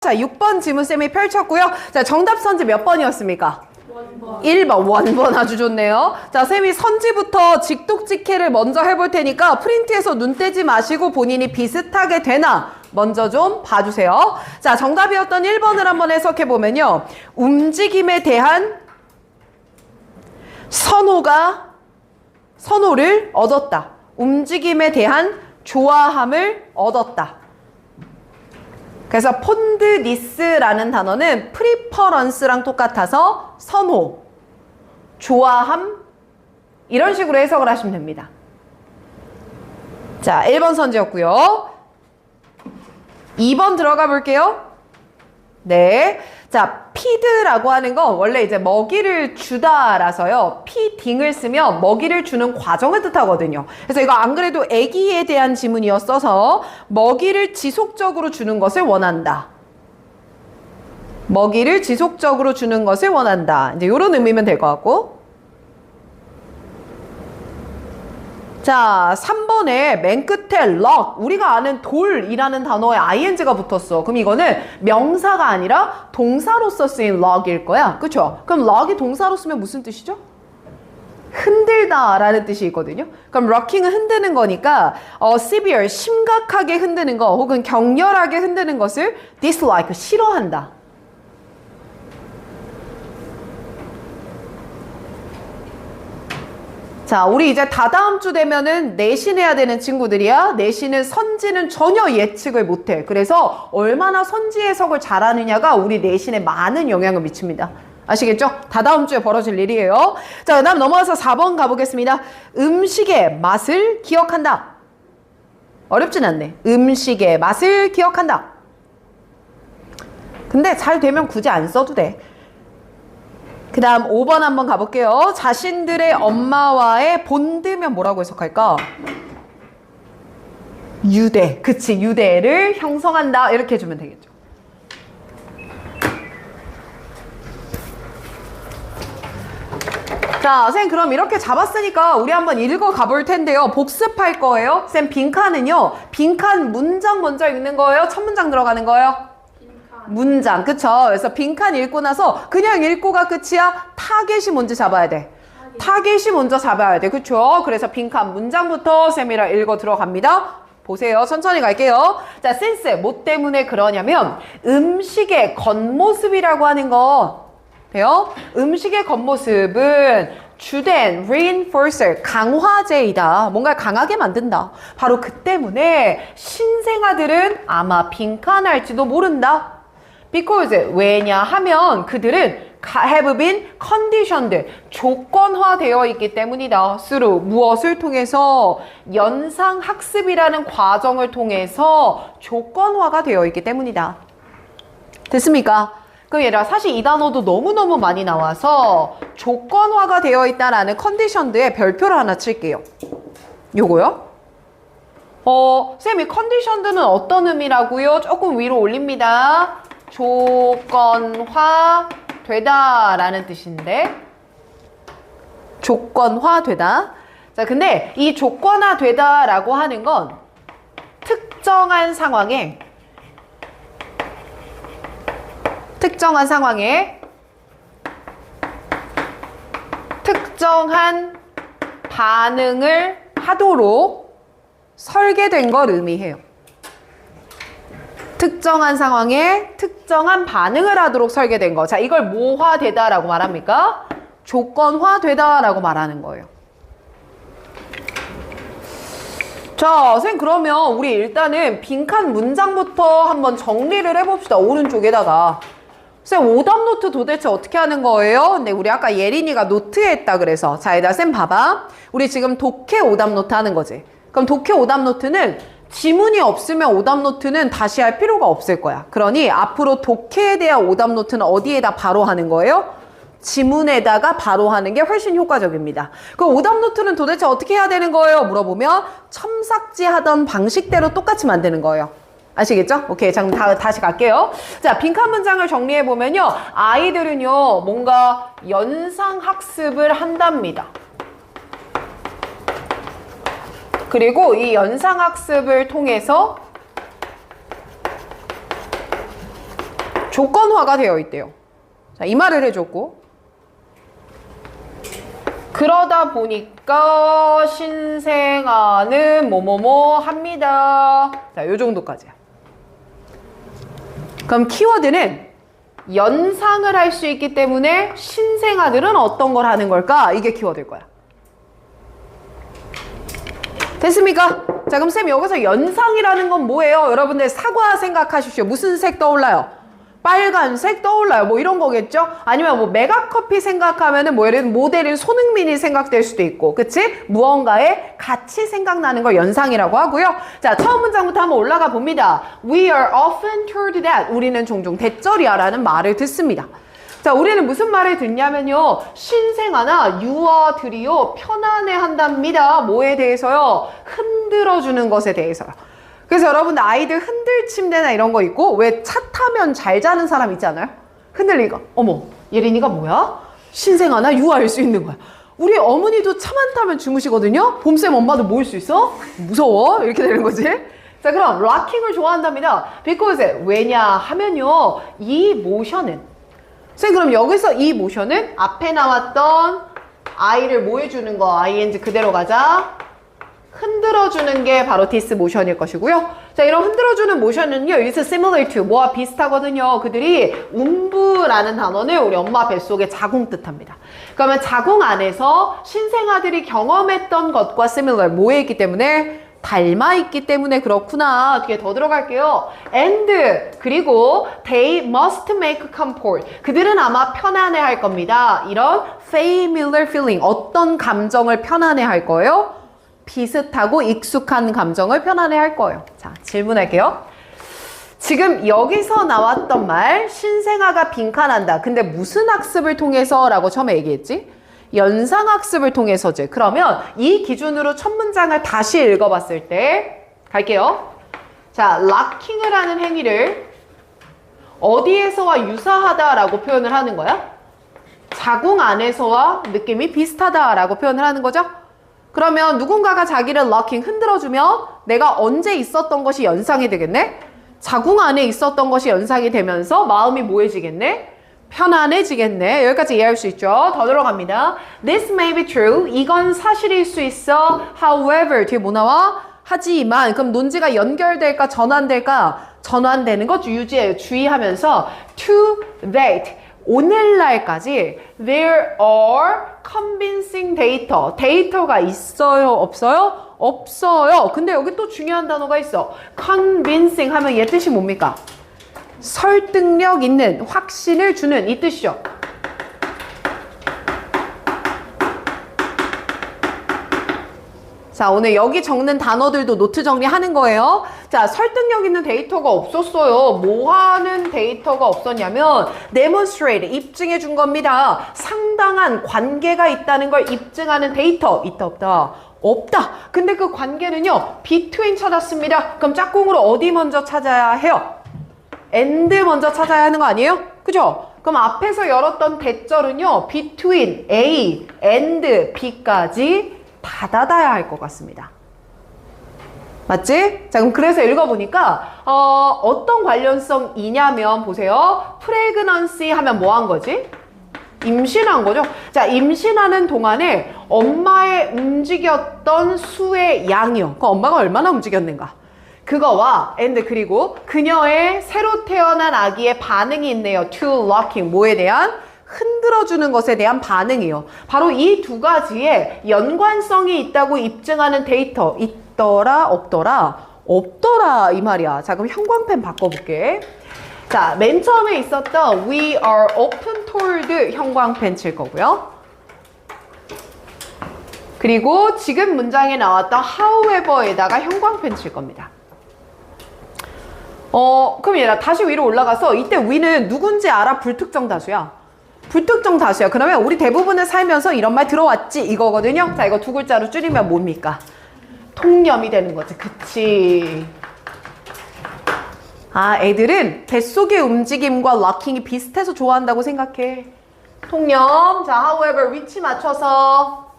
자, 6번 지문쌤이 펼쳤고요. 자, 정답 선지 몇 번이었습니까? 1번. 1번 아주 좋네요. 자, 쌤이 선지부터 직독직해를 먼저 해볼 테니까 프린트에서 눈 떼지 마시고 본인이 비슷하게 되나 먼저 좀 봐주세요. 자, 정답이었던 1번을 한번 해석해보면요. 움직임에 대한 선호를 얻었다. 움직임에 대한 좋아함을 얻었다. 그래서 폰드니스라는 단어는 프리퍼런스랑 똑같아서 선호, 좋아함 이런 식으로 해석을 하시면 됩니다. 자, 1번 선지였고요. 2번 들어가 볼게요. 네. 자, 피드라고 하는 건 원래 이제 먹이를 주다라서요. 피딩을 쓰면 먹이를 주는 과정을 뜻하거든요. 그래서 이거 안 그래도 아기에 대한 지문이었어서 먹이를 지속적으로 주는 것을 원한다. 먹이를 지속적으로 주는 것을 원한다. 이제 이런 의미면 될 것 같고. 자, 3번에 맨 끝에 lock, 우리가 아는 돌이라는 단어에 ing가 붙었어. 그럼 이거는 명사가 아니라 동사로서 쓰인 lock일 거야. 그쵸? 그럼 lock이 동사로 쓰면 무슨 뜻이죠? 흔들다 라는 뜻이 있거든요. 그럼 rocking은 흔드는 거니까 severe, 심각하게 흔드는 거 혹은 격렬하게 흔드는 것을 dislike, 싫어한다. 자, 우리 이제 다다음 주 되면은 내신해야 되는 친구들이야. 내신은 선지는 전혀 예측을 못해. 그래서 얼마나 선지 해석을 잘하느냐가 우리 내신에 많은 영향을 미칩니다. 아시겠죠? 다다음 주에 벌어질 일이에요. 자, 그 다음 넘어와서 4번 가보겠습니다. 음식의 맛을 기억한다. 어렵진 않네. 음식의 맛을 기억한다. 근데 잘 되면 굳이 안 써도 돼. 그 다음 5번 한번 가볼게요. 자신들의 엄마와의 본드면 뭐라고 해석할까? 유대. 그치, 유대를 형성한다. 이렇게 해주면 되겠죠. 자, 쌤 그럼 이렇게 잡았으니까 우리 한번 읽어 가볼 텐데요. 복습할 거예요. 쌤 빈칸은요. 빈칸 문장 먼저 읽는 거예요? 첫 문장 들어가는 거예요? 문장, 그쵸? 그래서 빈칸 읽고 나서 그냥 읽고가 끝이야? 타겟이 먼저 잡아야 돼. 타겟이 먼저 잡아야 돼. 그쵸? 그래서 빈칸 문장부터 쌤이랑 읽어 들어갑니다. 보세요. 천천히 갈게요. 자, 센스. 뭐 때문에 그러냐면 음식의 겉모습이라고 하는 거 돼요? 음식의 겉모습은 주된 reinforcer, 강화제이다. 뭔가 강하게 만든다. 바로 그 때문에 신생아들은 아마 빈칸할지도 모른다. Because, 왜냐하면 그들은 have been conditioned, 조건화되어 있기 때문이다. through, 무엇을 통해서? 연상학습이라는 과정을 통해서 조건화가 되어 있기 때문이다. 됐습니까? 그럼 얘들아, 사실 이 단어도 너무너무 많이 나와서 조건화가 되어 있다라는 컨디션드에 별표를 하나 칠게요. 요거요? 쌤이 컨디션드는 어떤 의미라고요? 조금 위로 올립니다. 조건화 되다 라는 뜻인데 조건화 되다. 자, 근데 이 조건화 되다 라고 하는 건 특정한 상황에 특정한 반응을 하도록 설계된 걸 의미해요. 특정한 상황에 특정한 반응을 하도록 설계된 거. 자, 이걸 뭐화되다라고 말합니까? 조건화되다라고 말하는 거예요. 자, 선생님 그러면 우리 일단은 빈칸 문장부터 한번 정리를 해봅시다. 오른쪽에다가. 선생님 오답 노트 도대체 어떻게 하는 거예요? 근데 우리 아까 예린이가 노트에 했다 그래서. 자, 얘들아 쌤 봐봐. 우리 지금 독해 오답 노트 하는 거지. 그럼 독해 오답 노트는 지문이 없으면 오답 노트는 다시 할 필요가 없을 거야. 그러니 앞으로 독해에 대한 오답 노트는 어디에다 바로 하는 거예요? 지문에다가 바로 하는 게 훨씬 효과적입니다. 그럼 오답 노트는 도대체 어떻게 해야 되는 거예요? 물어보면 첨삭지 하던 방식대로 똑같이 만드는 거예요. 아시겠죠? 오케이, 자, 그럼 다시 갈게요. 자, 빈칸 문장을 정리해보면요. 아이들은요, 뭔가 연상학습을 한답니다. 그리고 이 연상학습을 통해서 조건화가 되어 있대요. 자, 이 말을 해줬고. 그러다 보니까 신생아는 뭐뭐뭐 합니다. 자, 요 정도까지야. 그럼 키워드는 연상을 할 수 있기 때문에 신생아들은 어떤 걸 하는 걸까? 이게 키워드일 거야. 됐습니까? 자, 그럼 쌤 여기서 연상이라는 건 뭐예요? 여러분들 사과 생각하십시오. 무슨 색 떠올라요? 빨간색 떠올라요. 뭐 이런 거겠죠? 아니면 뭐 메가커피 생각하면은 뭐 예를 들면 모델인 손흥민이 생각될 수도 있고, 그치? 무언가에 같이 생각나는 걸 연상이라고 하고요. 자, 처음 문장부터 한번 올라가 봅니다. We are often told that. 우리는 종종 대절이야 라는 말을 듣습니다. 자, 우리는 무슨 말을 듣냐면요. 신생아나 유아들이요. 편안해 한답니다. 뭐에 대해서요? 흔들어주는 것에 대해서요. 그래서 여러분들 아이들 흔들 침대나 이런 거 있고 왜 차 타면 잘 자는 사람 있지 않아요? 흔들리니까 어머 예린이가 뭐야? 신생아나 유아일 수 있는 거야. 우리 어머니도 차만 타면 주무시거든요. 봄쌤 엄마도 모일 수 있어? 무서워? 이렇게 되는 거지. 자, 그럼 락킹을 좋아한답니다. because 왜냐 하면요. 이 모션은 쌤 그럼 여기서 이 모션은 앞에 나왔던 아이를 뭐 해주는 거 ing 그대로 가자. 흔들어주는 게 바로 this 모션일 것이고요. 자, 이런 흔들어주는 모션은요, is similar to, 뭐와 비슷하거든요. 그들이 음부라는 단어는 우리 엄마 뱃속의 자궁 뜻합니다. 그러면 자궁 안에서 신생아들이 경험했던 것과 similar, 뭐에 있기 때문에? 닮아 있기 때문에 그렇구나. 뒤에 더 들어갈게요. and, 그리고 they must make comfort. 그들은 아마 편안해 할 겁니다. 이런 familiar feeling, 어떤 감정을 편안해 할 거예요? 비슷하고 익숙한 감정을 편안해 할 거예요. 자, 질문할게요. 지금 여기서 나왔던 말, 신생아가 빈칸한다. 근데 무슨 학습을 통해서? 라고 처음에 얘기했지? 연상학습을 통해서지. 그러면 이 기준으로 첫 문장을 다시 읽어봤을 때 갈게요. 자, 락킹을 하는 행위를 어디에서와 유사하다라고 표현을 하는 거야? 자궁 안에서와 느낌이 비슷하다라고 표현을 하는 거죠? 그러면 누군가가 자기를 락킹 흔들어주면 내가 언제 있었던 것이 연상이 되겠네? 자궁 안에 있었던 것이 연상이 되면서 마음이 뭐해지겠네? 편안해지겠네. 여기까지 이해할 수 있죠? 더 들어갑니다. This may be true. 이건 사실일 수 있어. However, 뒤에 뭐 나와? 하지만, 그럼 논지가 연결될까? 전환될까? 전환되는 것 주의하면서 to that. 오늘날까지 there are convincing data. 데이터가 있어요? 없어요? 없어요. 근데 여기 또 중요한 단어가 있어. convincing 하면 얘 뜻이 뭡니까? 설득력 있는, 확신을 주는 이 뜻이죠. 자, 오늘 여기 적는 단어들도 노트 정리하는 거예요. 자, 설득력 있는 데이터가 없었어요. 뭐 하는 데이터가 없었냐면 demonstrate, 입증해 준 겁니다. 상당한 관계가 있다는 걸 입증하는 데이터. 있다 없다? 없다. 근데 그 관계는요. between 찾았습니다. 그럼 짝꿍으로 어디 먼저 찾아야 해요? and 먼저 찾아야 하는 거 아니에요? 그죠? 그럼 앞에서 열었던 대절은요. between A, and B까지 다 닫아야 할 것 같습니다. 맞지? 자, 그럼 그래서 읽어보니까 어떤 관련성이냐면 보세요. pregnancy 하면 뭐 한 거지? 임신한 거죠. 자, 임신하는 동안에 엄마의 움직였던 수의 양이요. 그 엄마가 얼마나 움직였는가? 그거와 and 그리고 그녀의 새로 태어난 아기의 반응이 있네요. to locking, 뭐에 대한? 흔들어주는 것에 대한 반응이요. 바로 이 두 가지에 연관성이 있다고 입증하는 데이터. 있더라? 없더라? 없더라 이 말이야. 자, 그럼 형광펜 바꿔볼게. 자, 맨 처음에 있었던 we are often told 형광펜 칠 거고요. 그리고 지금 문장에 나왔던 however에다가 형광펜 칠 겁니다. 그럼 얘들아 다시 위로 올라가서 이때 we는 누군지 알아? 불특정 다수야. 불특정 다수야. 그러면 우리 대부분을 살면서 이런 말 들어왔지 이거거든요. 자, 이거 두 글자로 줄이면 뭡니까? 통념이 되는 거지. 그치? 아, 애들은 뱃속의 움직임과 락킹이 비슷해서 좋아한다고 생각해. 통념. 자, however 위치 맞춰서.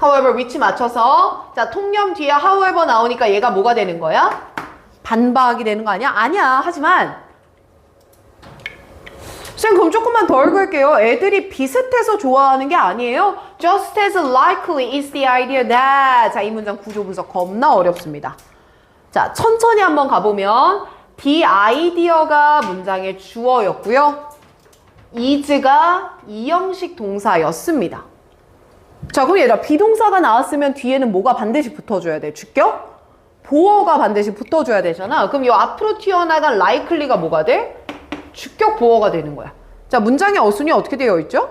however 위치 맞춰서. 자, 통념 뒤에 however 나오니까 얘가 뭐가 되는 거야? 반박이 되는 거 아니야? 아니야. 하지만 쌤 그럼 조금만 더 읽을게요. 애들이 비슷해서 좋아하는 게 아니에요. Just as likely is the idea that. 자, 이 문장 구조 분석 겁나 어렵습니다. 자, 천천히 한번 가보면 the idea가 문장의 주어였고요. is가 이형식 동사였습니다. 자, 그럼 얘들아 비동사가 나왔으면 뒤에는 뭐가 반드시 붙어줘야 돼? 주격? 보어가 반드시 붙어줘야 되잖아. 그럼 이 앞으로 튀어나간 likely가 뭐가 돼? 주격 보어가 되는 거야. 자, 문장의 어순이 어떻게 되어 있죠?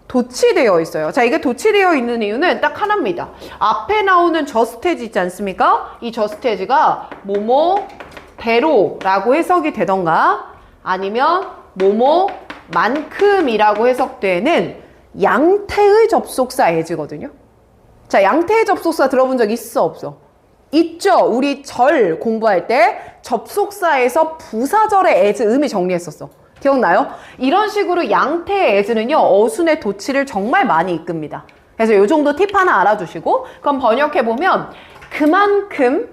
도치되어 있어요. 자, 이게 도치되어 있는 이유는 딱 하나입니다. 앞에 나오는 just as 있지 않습니까? 이 just as가 뭐뭐대로라고 해석이 되던가 아니면 뭐뭐만큼이라고 해석되는 양태의 접속사 as거든요. 자, 양태의 접속사 들어본 적 있어 없어? 있죠. 우리 절 공부할 때 접속사에서 부사절의 as 음이 정리했었어. 기억나요? 이런 식으로 양태의 as는요 어순의 도치를 정말 많이 이끕니다. 그래서 이 정도 팁 하나 알아두시고 그럼 번역해보면 그만큼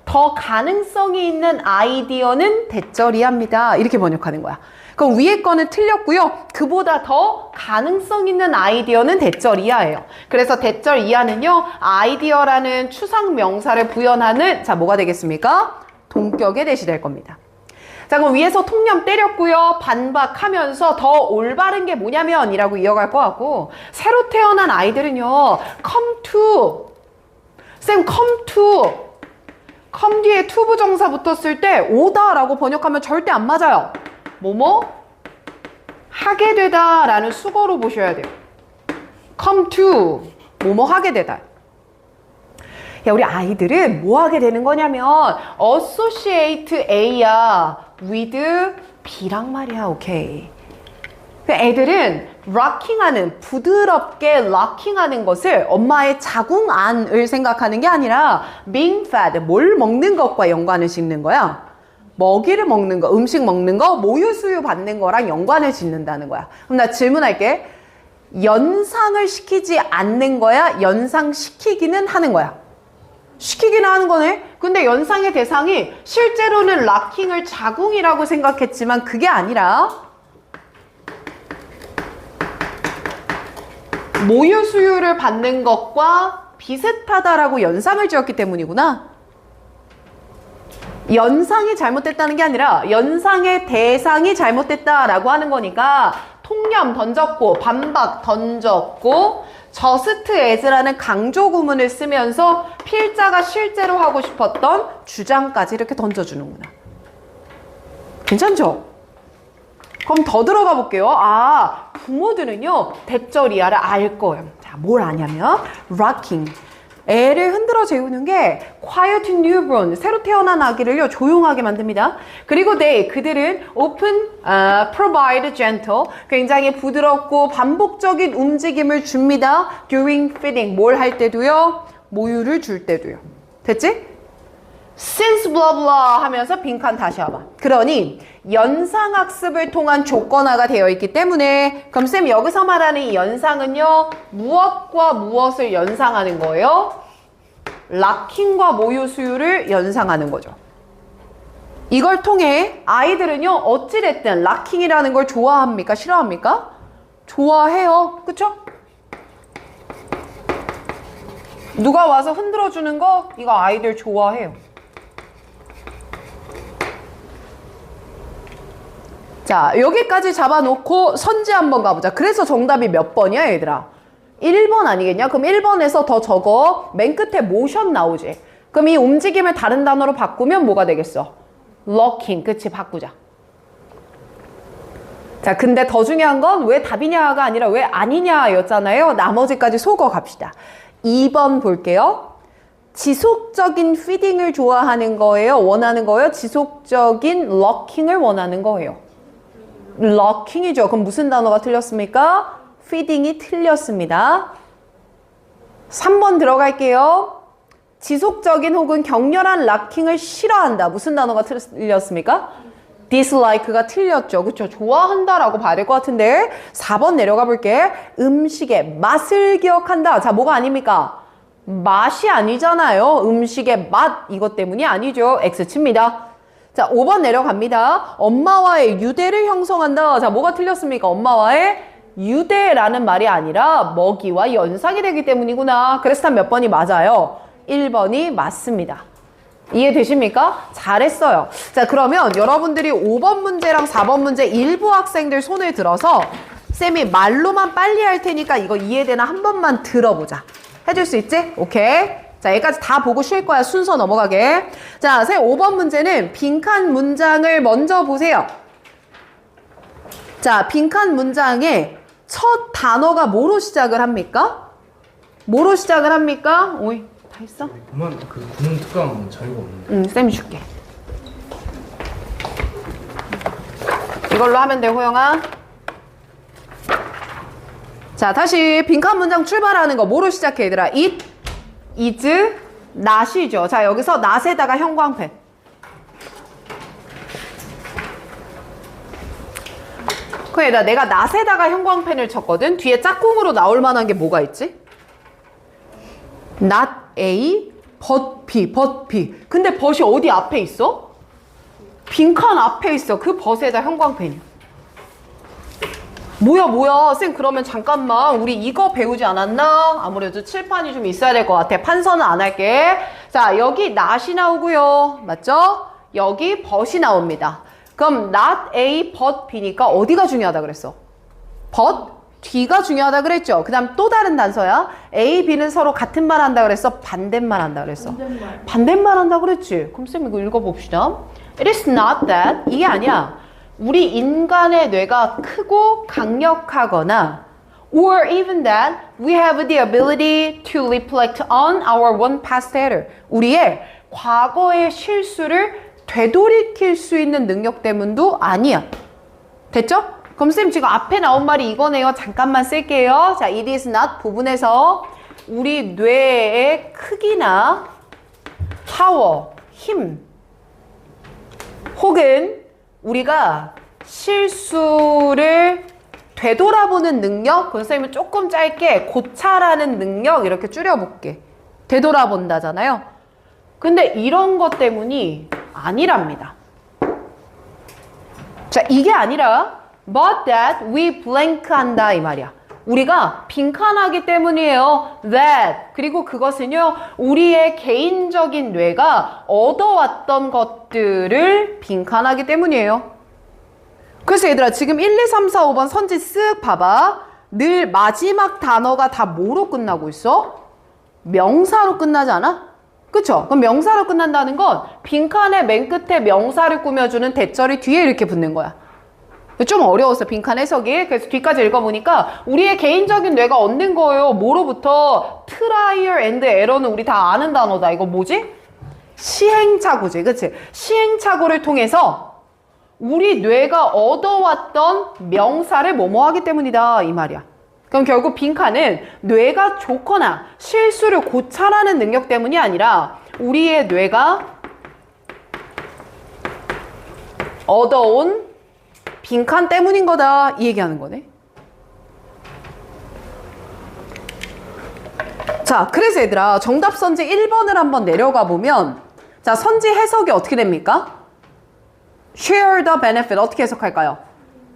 더 가능성이 있는 아이디어는 대절이합니다. 이렇게 번역하는 거야. 그럼 위에 거는 틀렸고요. 그보다 더 가능성 있는 아이디어는 대절 이하예요. 그래서 대절 이하는요. 아이디어라는 추상 명사를 부연하는 자 뭐가 되겠습니까? 동격의 대시 될 겁니다. 자 그럼 위에서 통념 때렸고요. 반박하면서 더 올바른 게 뭐냐면 이라고 이어갈 것 같고 새로 태어난 아이들은요. come to 쌤 come to come 뒤에 to 부정사 붙었을 때 오다 라고 번역하면 절대 안 맞아요. 뭐뭐 하게 되다 라는 수거로 보셔야 돼요. come to 뭐뭐 하게 되다. 야, 우리 아이들은 뭐 하게 되는 거냐면 associate A야 with B랑 말이야. 오케이. 애들은 락킹하는 부드럽게 락킹하는 것을 엄마의 자궁 안을 생각하는 게 아니라 being fed 뭘 먹는 것과 연관을 짓는 거야. 먹이를 먹는 거, 음식 먹는 거, 모유 수유 받는 거랑 연관을 짓는다는 거야. 그럼 나 질문할게. 연상을 시키지 않는 거야? 연상시키기는 하는 거야? 시키기는 하는 거네? 근데 연상의 대상이 실제로는 락킹을 자궁이라고 생각했지만 그게 아니라 모유 수유를 받는 것과 비슷하다라고 연상을 지었기 때문이구나. 연상이 잘못됐다는 게 아니라 연상의 대상이 잘못됐다라고 하는 거니까 통념 던졌고 반박 던졌고 just as라는 강조 구문을 쓰면서 필자가 실제로 하고 싶었던 주장까지 이렇게 던져주는구나. 괜찮죠? 그럼 더 들어가 볼게요. 아, 부모들은요 대절 이하를 알 거예요. 자, 뭘 아냐면 rocking 애를 흔들어 재우는 게 quiet newborn 새로 태어난 아기를요 조용하게 만듭니다. 그리고 그들은 open, provide gentle 굉장히 부드럽고 반복적인 움직임을 줍니다. during feeding 뭘 할 때도요 모유를 줄 때도요. 됐지? since blah blah 하면서 빈칸 다시 와봐. 그러니 연상학습을 통한 조건화가 되어 있기 때문에 그럼 쌤 여기서 말하는 이 연상은요 무엇과 무엇을 연상하는 거예요? 락킹과 모유 수유를 연상하는 거죠. 이걸 통해 아이들은요 어찌됐든 락킹이라는 걸 좋아합니까? 싫어합니까? 좋아해요. 그쵸? 누가 와서 흔들어주는 거 이거 아이들 좋아해요. 자, 여기까지 잡아놓고 선지 한번 가보자. 그래서 정답이 몇 번이야, 얘들아? 1번 아니겠냐? 그럼 1번에서 더 적어. 맨 끝에 모션 나오지. 그럼 이 움직임을 다른 단어로 바꾸면 뭐가 되겠어? locking. 그치? 바꾸자. 자, 근데 더 중요한 건 왜 답이냐가 아니라 왜 아니냐였잖아요. 나머지까지 속어 갑시다. 2번 볼게요. 지속적인 피딩을 좋아하는 거예요? 원하는 거예요? 지속적인 locking을 원하는 거예요? locking이죠. 그럼 무슨 단어가 틀렸습니까? feeding이 틀렸습니다. 3번 들어갈게요. 지속적인 혹은 격렬한 locking을 싫어한다. 무슨 단어가 틀렸습니까? dislike가 틀렸죠. 그쵸? 좋아한다라고 봐야 될 것 같은데 4번 내려가 볼게. 음식의 맛을 기억한다. 자, 뭐가 아닙니까? 맛이 아니잖아요. 음식의 맛 이것 때문이 아니죠. X칩니다. 자, 5번 내려갑니다. 엄마와의 유대를 형성한다. 자, 뭐가 틀렸습니까? 엄마와의 유대라는 말이 아니라 먹이와 연상이 되기 때문이구나. 그래서 몇 번이 맞아요? 1번이 맞습니다. 이해되십니까? 잘했어요. 자, 그러면 여러분들이 5번 문제랑 4번 문제 일부 학생들 손을 들어서 쌤이 말로만 빨리 할 테니까 이거 이해되나 한 번만 들어보자. 해줄 수 있지? 오케이. 자, 여기까지 다 보고 쉴 거야. 순서 넘어가게. 자, 쌤 5번 문제는 빈칸 문장을 먼저 보세요. 자, 빈칸 문장의 첫 단어가 뭐로 시작을 합니까? 뭐로 시작을 합니까? 오이, 다 했어? 그만 그 구문 특강 자료가 없는데. 쌤이 줄게. 이걸로 하면 돼, 호영아. 자, 다시 빈칸 문장 출발하는 거 뭐로 시작해, 얘들아? It, is, not이죠. 자, 여기서 not에다가 형광펜. 그래, 내가 not에다가 형광펜을 쳤거든. 뒤에 짝꿍으로 나올 만한 게 뭐가 있지? not A, but B, but B. 근데 but이 어디 앞에 있어? 빈칸 앞에 있어. 그 but에다 형광펜이야. 뭐야. 쌤, 그러면 잠깐만. 우리 이거 배우지 않았나? 아무래도 칠판이 좀 있어야 될 것 같아. 판서는 안 할게. 자, 여기 not이 나오고요. 맞죠? 여기 but이 나옵니다. 그럼 not A, but B니까 어디가 중요하다 그랬어? but, 뒤가 중요하다 그랬죠? 그 다음 또 다른 단서야. A, B는 서로 같은 말 한다 그랬어? 반대말 한다 그랬어? 반대말 한다 그랬지? 그럼 쌤 이거 읽어봅시다. It is not that. 이게 아니야. 우리 인간의 뇌가 크고 강력하거나 or even that we have the ability to reflect on our one past error. 우리의 과거의 실수를 되돌이킬 수 있는 능력 때문도 아니야. 됐죠? 그럼 쌤 지금 앞에 나온 말이 이거네요. 잠깐만 쓸게요. 자, it is not 부분에서 우리 뇌의 크기나 파워, 힘 혹은 우리가 실수를 되돌아보는 능력, 그건 쌤이 조금 짧게 고찰하는 능력 이렇게 줄여볼게. 되돌아본다잖아요. 근데 이런 것 때문이 아니랍니다. 자, 이게 아니라 but that we blank 한다 이 말이야. 우리가 빈칸하기 때문이에요. that. 그리고 그것은요, 우리의 개인적인 뇌가 얻어왔던 것들을 빈칸하기 때문이에요. 그래서 얘들아, 지금 1, 2, 3, 4, 5번 선지 쓱 봐봐. 늘 마지막 단어가 다 뭐로 끝나고 있어? 명사로 끝나지 않아? 그쵸? 그럼 명사로 끝난다는 건 빈칸의 맨 끝에 명사를 꾸며주는 대절이 뒤에 이렇게 붙는 거야. 좀 어려웠어, 빈칸 해석이. 그래서 뒤까지 읽어보니까 우리의 개인적인 뇌가 얻는 거예요. 뭐로부터? 트라이얼 앤드 에러는 우리 다 아는 단어다. 이거 뭐지? 시행착오지, 그치? 시행착오를 통해서 우리 뇌가 얻어왔던 명사를 뭐뭐 하기 때문이다 이 말이야. 그럼 결국 빈칸은 뇌가 좋거나 실수를 고찰하는 능력 때문이 아니라 우리의 뇌가 얻어온 빈칸 때문인 거다 이 얘기하는 거네. 자, 그래서 얘들아, 정답 선지 1번을 한번 내려가 보면, 자, 선지 해석이 어떻게 됩니까? share the benefit 어떻게 해석할까요?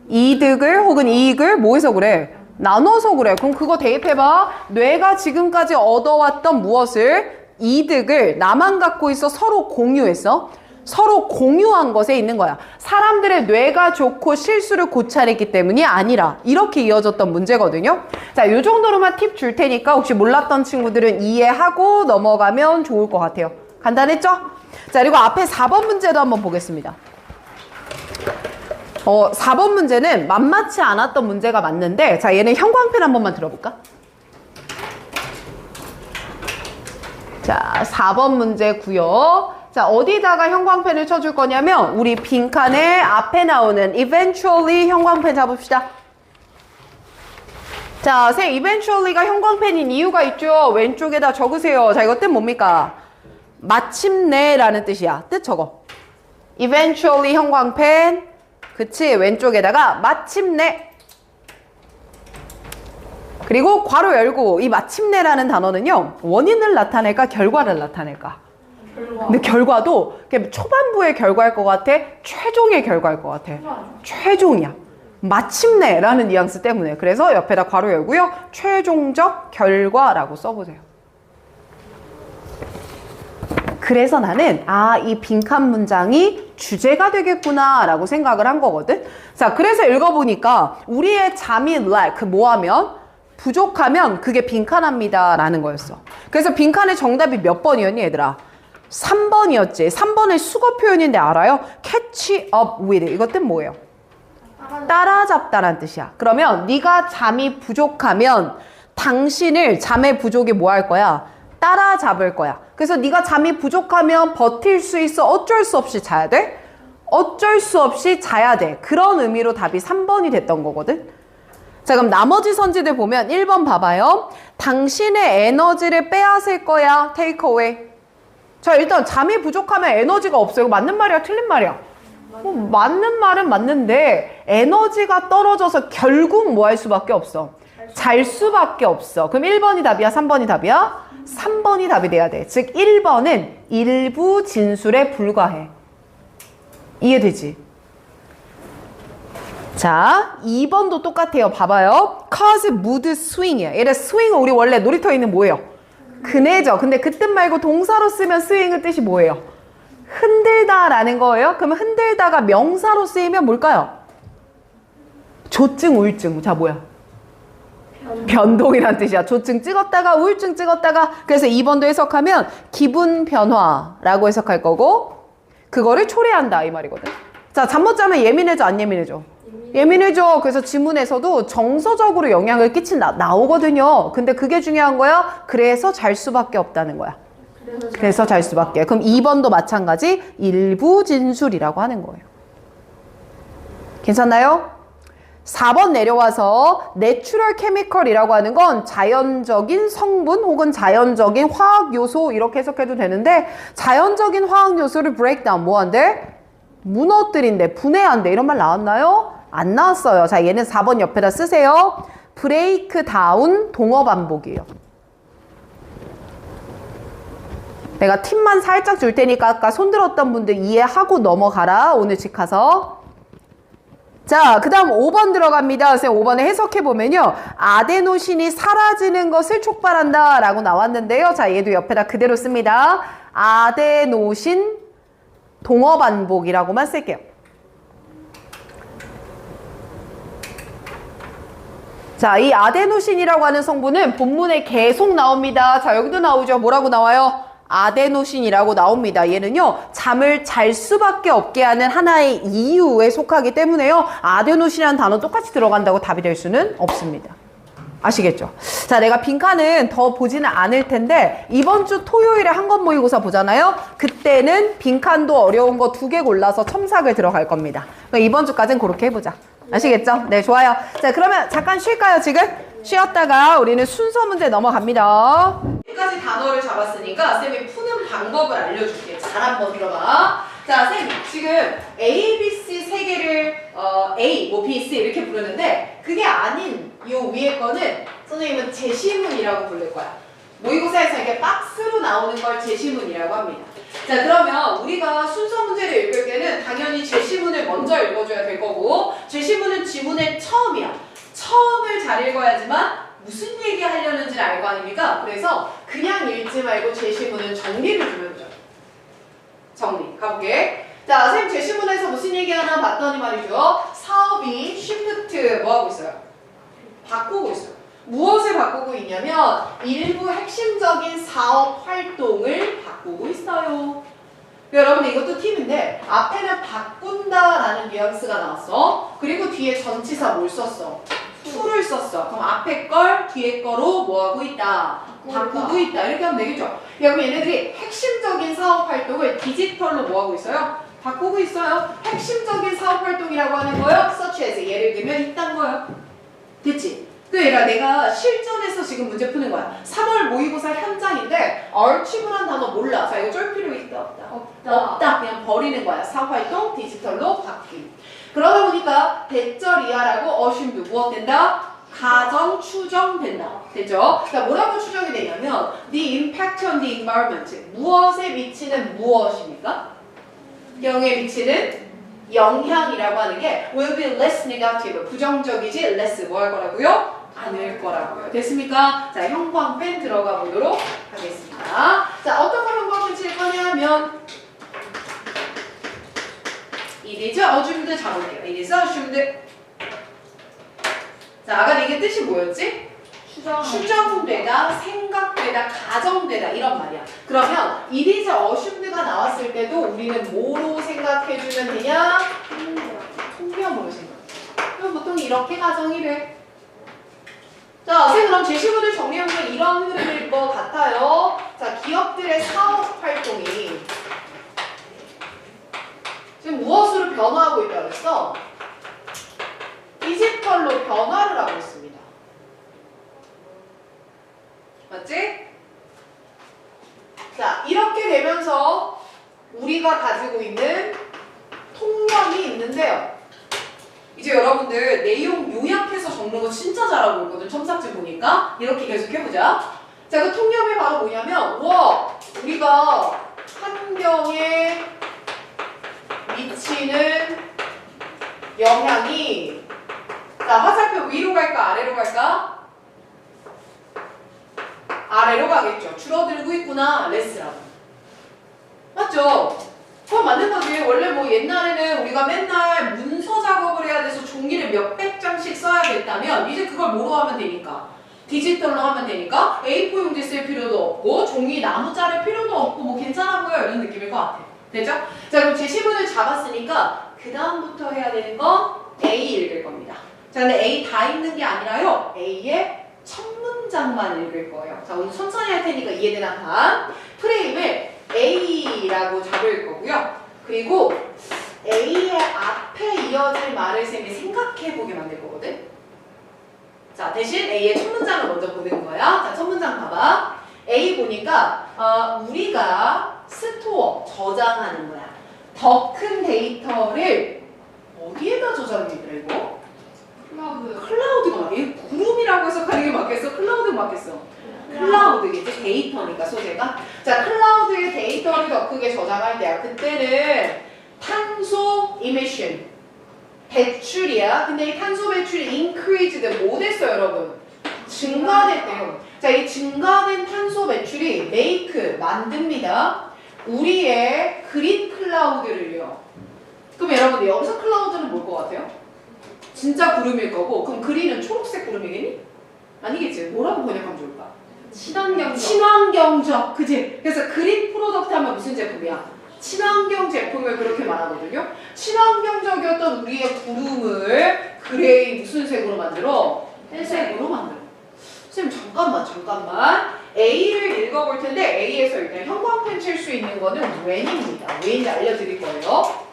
이득을 혹은 이익을 뭐 해서 그래? 나눠서 그래. 그럼 그거 대입해봐. 뇌가 지금까지 얻어왔던 무엇을, 이득을 나만 갖고 있어 서로 공유했어. 서로 공유한 것에 있는 거야. 사람들의 뇌가 좋고 실수를 고찰했기 때문이 아니라 이렇게 이어졌던 문제거든요. 자, 요 정도로만 팁 줄 테니까 혹시 몰랐던 친구들은 이해하고 넘어가면 좋을 것 같아요. 간단했죠? 자, 그리고 앞에 4번 문제도 한번 보겠습니다. 4번 문제는 만만치 않았던 문제가 맞는데, 자, 얘는 형광펜 한 번만 들어볼까? 자, 4번 문제고요. 자, 어디다가 형광펜을 쳐줄 거냐면 우리 빈칸에 앞에 나오는 eventually 형광펜 잡읍시다. 자, 쌤, eventually가 형광펜인 이유가 있죠. 왼쪽에다 적으세요. 자, 이거 뜻 뭡니까? 마침내라는 뜻이야. 뜻 적어. eventually 형광펜. 그치? 왼쪽에다가 마침내. 그리고 괄호 열고, 이 마침내라는 단어는요, 원인을 나타낼까 결과를 나타낼까? 근데 결과도 초반부의 결과일 것 같아? 최종의 결과일 것 같아? 최종이야. 마침내 라는 뉘앙스 때문에. 그래서 옆에다 괄호 열고요. 최종적 결과라고 써보세요. 그래서 나는 이 빈칸 문장이 주제가 되겠구나 라고 생각을 한 거거든. 자, 그래서 읽어보니까 우리의 잠이 lack 뭐하면? 부족하면 그게 빈칸합니다 라는 거였어. 그래서 빈칸의 정답이 몇 번이었니 얘들아? 3번이었지. 3번의 수거 표현인데 알아요? catch up with. 이것 뜻 뭐예요? 따라잡다란 뜻이야. 그러면 네가 잠이 부족하면 당신을 잠의 부족이 뭐 할 거야? 따라잡을 거야. 그래서 네가 잠이 부족하면 버틸 수 있어? 어쩔 수 없이 자야 돼? 어쩔 수 없이 자야 돼. 그런 의미로 답이 3번이 됐던 거거든. 자, 그럼 나머지 선지들 보면 1번 봐봐요. 당신의 에너지를 빼앗을 거야. take away. 자, 일단 잠이 부족하면 에너지가 없어요. 이거 맞는 말이야? 틀린 말이야? 맞는 말은 맞는데 에너지가 떨어져서 결국 뭐 할 수밖에 없어? 잘 수밖에 없어. 그럼 1번이 답이야? 3번이 답이야? 3번이 답이 돼야 돼. 즉 1번은 일부 진술에 불과해. 이해되지? 자, 2번도 똑같아요. 봐봐요. cause mood swing이야. 얘네 swing은 우리 원래 놀이터에 있는 뭐예요? 그네죠. 근데 그 뜻 말고 동사로 쓰면 swing의 뜻이 뭐예요? 흔들다라는 거예요. 그러면 흔들다가 명사로 쓰이면 뭘까요? 조증, 우울증. 자, 뭐야? 변동이란 뜻이야. 조증 찍었다가 우울증 찍었다가. 그래서 2번도 해석하면 기분 변화라고 해석할 거고 그거를 초래한다 이 말이거든. 자, 잠 못 자면 예민해져 안 예민해져? 예민해져. 그래서 지문에서도 정서적으로 영향을 나오거든요. 근데 그게 중요한 거야. 그래서 잘 수밖에 없다는 거야. 그래서 잘 수밖에. 그럼 2번도 마찬가지 일부 진술이라고 하는 거예요. 괜찮나요? 4번 내려와서 내추럴 케미컬이라고 하는 건 자연적인 성분 혹은 자연적인 화학 요소 이렇게 해석해도 되는데 자연적인 화학 요소를 브레이크다운 뭐한대? 무너뜨린대, 분해한대 이런 말 나왔나요? 안 나왔어요. 자, 얘는 4번 옆에다 쓰세요. 브레이크 다운 동어 반복이에요. 내가 팁만 살짝 줄 테니까 아까 손 들었던 분들 이해하고 넘어가라. 오늘 집 가서. 자, 그 다음 5번 들어갑니다. 선생님 5번에 해석해보면요. 아데노신이 사라지는 것을 촉발한다 라고 나왔는데요. 자, 얘도 옆에다 그대로 씁니다. 아데노신 동어 반복이라고만 쓸게요. 자, 이 아데노신이라고 하는 성분은 본문에 계속 나옵니다. 자, 여기도 나오죠. 뭐라고 나와요? 아데노신이라고 나옵니다. 얘는요, 잠을 잘 수밖에 없게 하는 하나의 이유에 속하기 때문에요, 아데노신이라는 단어 똑같이 들어간다고 답이 될 수는 없습니다. 아시겠죠? 자, 내가 빈칸은 더 보지는 않을 텐데, 이번 주 토요일에 한권 모의고사 보잖아요? 그때는 빈칸도 어려운 거 2개 골라서 첨삭을 들어갈 겁니다. 그러니까 이번 주까지는 그렇게 해보자. 아시겠죠? 네, 좋아요. 자, 그러면 잠깐 쉴까요, 지금? 쉬었다가 우리는 순서 문제 넘어갑니다. 여기까지 단어를 잡았으니까 쌤이 푸는 방법을 알려줄게. 잘 한번 들어봐. 자, 쌤 지금 A, B, C 세 개를 A, 뭐 B, C 이렇게 부르는데 그게 아닌 요 위에 거는 선생님은 제시문이라고 부를 거야. 모의고사에서 이렇게 박스로 나오는 걸 제시문이라고 합니다. 자, 그러면 우리가 순서 문제를 읽을 때는 당연히 제시문을 먼저 읽어줘야 될 거고, 제시문은 지문의 처음이야. 처음을 잘 읽어야지만 무슨 얘기 하려는지를 알 거 아닙니까? 그래서 그냥 읽지 말고 제시문은 정리를 좀 해보자. 정리. 가볼게. 자, 선생님 제시문에서 무슨 얘기 하나 봤더니 말이죠. 사업이 쉬프트 뭐 하고 있어요? 바꾸고 있어요. 무엇을 바꾸고 있냐면 일부 핵심적인 사업 활동을 바꾸고 있어요. 여러분 이것도 팁인데 앞에는 바꾼다라는 뉘앙스가 나왔어. 그리고 뒤에 전치사 뭘 썼어? to를 썼어. 그럼 앞에 걸 뒤에 거로 뭐 하고 있다? 바꾸고 있다. 이렇게 하면 되겠죠. 야, 그럼 얘네들이 핵심적인 사업 활동을 디지털로 뭐 하고 있어요? 바꾸고 있어요. 핵심적인 사업 활동이라고 하는 거요. such as 예를 들면 있단 거요. 됐지? 그러니까 내가 실전에서 지금 문제 푸는 거야. 3월 모의고사 현장인데 archive란 단어 몰라. 자, 이거 쫄 필요 있다 없다? 없다. 그냥 버리는 거야. 사업활동 디지털로 바뀜. 그러다 보니까 대절 이하라고 assumed 무엇 된다? 가정 추정된다. 됐죠? 자, 뭐라고 추정이 되냐면 the impact on the environment. 무엇에 미치는 무엇입니까? 환경에 미치는 영향이라고 하는 게 will be less negative. 부정적이지 less 뭐 할 거라고요? 않을 거라고요. 됐습니까? 자, 형광펜 들어가 보도록 하겠습니다. 자, 어떤 걸 형광펜 칠 거냐면 it is assumed 잡을게요. it is assumed. 자, 아까 이게 뜻이 뭐였지? 추정되다, 생각되다, 가정되다 이런 말이야. 그러면 it is assumed가 나왔을 때도 우리는 뭐로 생각해주면 되냐? 통념으로 생각해. 그럼 보통 이렇게 가정이 돼. 자, 선생님 그럼 제시문을 정리해보면 이런 흐름일 것 같아요. 자, 기업들의 사업 활동이 지금 무엇으로 변화하고 있다고 했어? 디지털로 변화를 하고 있습니다. 맞지? 자, 이렇게 되면서 우리가 가지고 있는 통념이 있는데요. 이제 여러분들 내용 요약해서 적는 거 진짜 잘하고 있거든. 첨삭지 보니까. 이렇게 계속 해보자. 자, 그 통념이 바로 뭐냐면 우리가 환경에 미치는 영향이 자, 화살표 위로 갈까 아래로 갈까? 아래로 가겠죠. 줄어들고 있구나. 레스라고. 맞죠? 그거 맞는 거지. 원래 뭐 옛날에는 우리가 맨날 문서 작업을 해야 돼서 종이를 몇백 장씩 써야겠다면 이제 그걸 뭐로 하면 되니까? 디지털로 하면 되니까 A4 용지 쓸 필요도 없고 종이 나무 자를 필요도 없고 뭐 괜찮아 보여 이런 느낌일 것 같아. 됐죠? 자, 그럼 제시문을 잡았으니까 그 다음부터 해야 되는 건 A 읽을 겁니다. 자, 근데 A 다 읽는 게 아니라요. A의 첫 문장만 읽을 거예요. 자, 오늘 천천히 할 테니까 이해되나 봐. 프레임을 A라고 잡을 거고요. 그리고 A의 앞에 이어질 말을 쌤이 생각해보게 만들 거거든. 자, 대신 A의 첫 문장을 먼저 보는 거야. 자, 첫 문장 봐봐. A 보니까 우리가 스토어, 저장하는 거야. 더 큰 데이터를 어디에다 저장해야 이거? 클라우드가 맞게 구름이라고 해석하는 게 맞겠어? 클라우드가 맞겠어? 클라우드겠지? 데이터니까 소재가. 자, 클라우드의 데이터를 더 크게 저장할 때야. 그때는 탄소 emission 배출이야. 근데 이 탄소 배출이 increased 뭐 됐어요, 여러분? 증가됐대요. 자, 이 증가된 탄소 배출이 make 만듭니다. 우리의 그린 클라우드를요. 그럼 여러분 여기서 클라우드는 뭘 것 같아요? 진짜 구름일 거고, 그럼 그린은 초록색 구름이겠니? 아니겠지. 뭐라고 번역하면 좋을까? 친환경적. 그치? 그래서 그린 프로덕트 하면 무슨 제품이야? 친환경 제품을 그렇게 말하거든요. 친환경적이었던 우리의 구름을 그레이 무슨 색으로 만들어? 회색으로 만들어. 선생님 잠깐만. A를 읽어볼 텐데 A에서 일단 형광펜 칠 수 있는 거는 when입니다. when인지 알려드릴 거예요.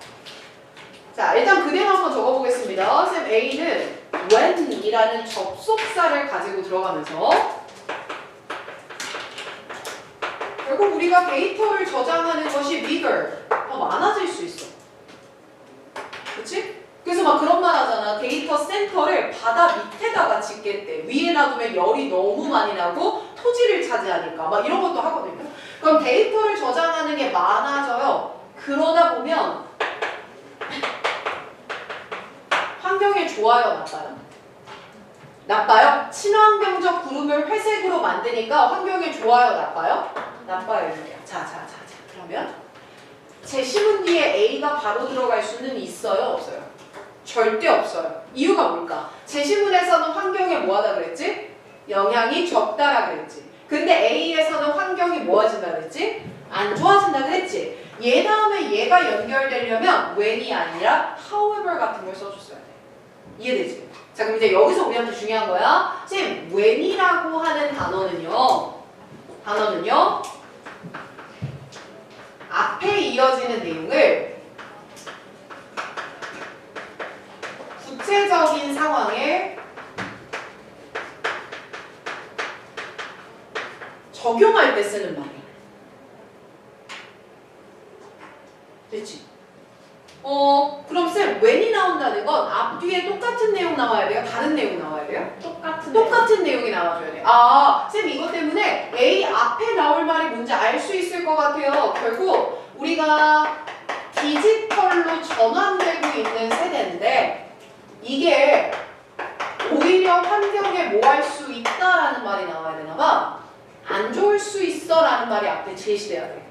자, 일단 그대로 한번 적어보겠습니다. 쌤 A는 when이라는 접속사를 가지고 들어가면서 결국 우리가 데이터를 저장하는 것이 bigger, 더 많아질 수 있어. 그치? 그래서 막 그런 말 하잖아. 데이터 센터를 바다 밑에다가 짓겠대. 위에 놔두면 열이 너무 많이 나고 토지를 차지하니까 막 이런 것도 하거든요. 그럼 데이터를 저장하는 게 많아져요. 그러다 보면 환경에 좋아요, 나빠요? 나빠요? 친환경적 구름을 회색으로 만드니까 환경에 좋아요, 나빠요? 나빠요, 이거야. 자. 그러면 제시문 뒤에 A가 바로 들어갈 수는 있어요, 없어요? 절대 없어요. 이유가 뭘까? 제시문에서는 환경에 뭐하다 그랬지? 영향이 적다라 그랬지. 근데 A에서는 환경이 뭐해진다 그랬지? 안 좋아진다 그랬지. 얘 다음에 얘가 연결되려면 when이 아니라 however 같은 걸 써줬어야 돼. 이해되지? 자, 그럼 이제 여기서 우리한테 중요한 거야. 쌤, when이라고 하는 단어는요. 앞에 이어지는 내용을 구체적인 상황에 적용할 때 쓰는 말이야. 됐지? 그럼 쌤, when이 나온다 나온다는 건 앞뒤에 똑같은 내용 나와야 돼요? 다른 내용 나와야 돼요? 똑같은 똑같은 내용이 나와줘야 돼. 아, 쌤 이것 때문에 A 앞에 나올 말이 뭔지 알 수 있을 것 같아요. 결국 우리가 디지털로 전환되고 있는 세대인데 이게 오히려 환경에 뭐 할 수 있다라는 말이 나와야 되나 봐. 안 좋을 수 있어 라는 말이 앞에 제시돼야 돼.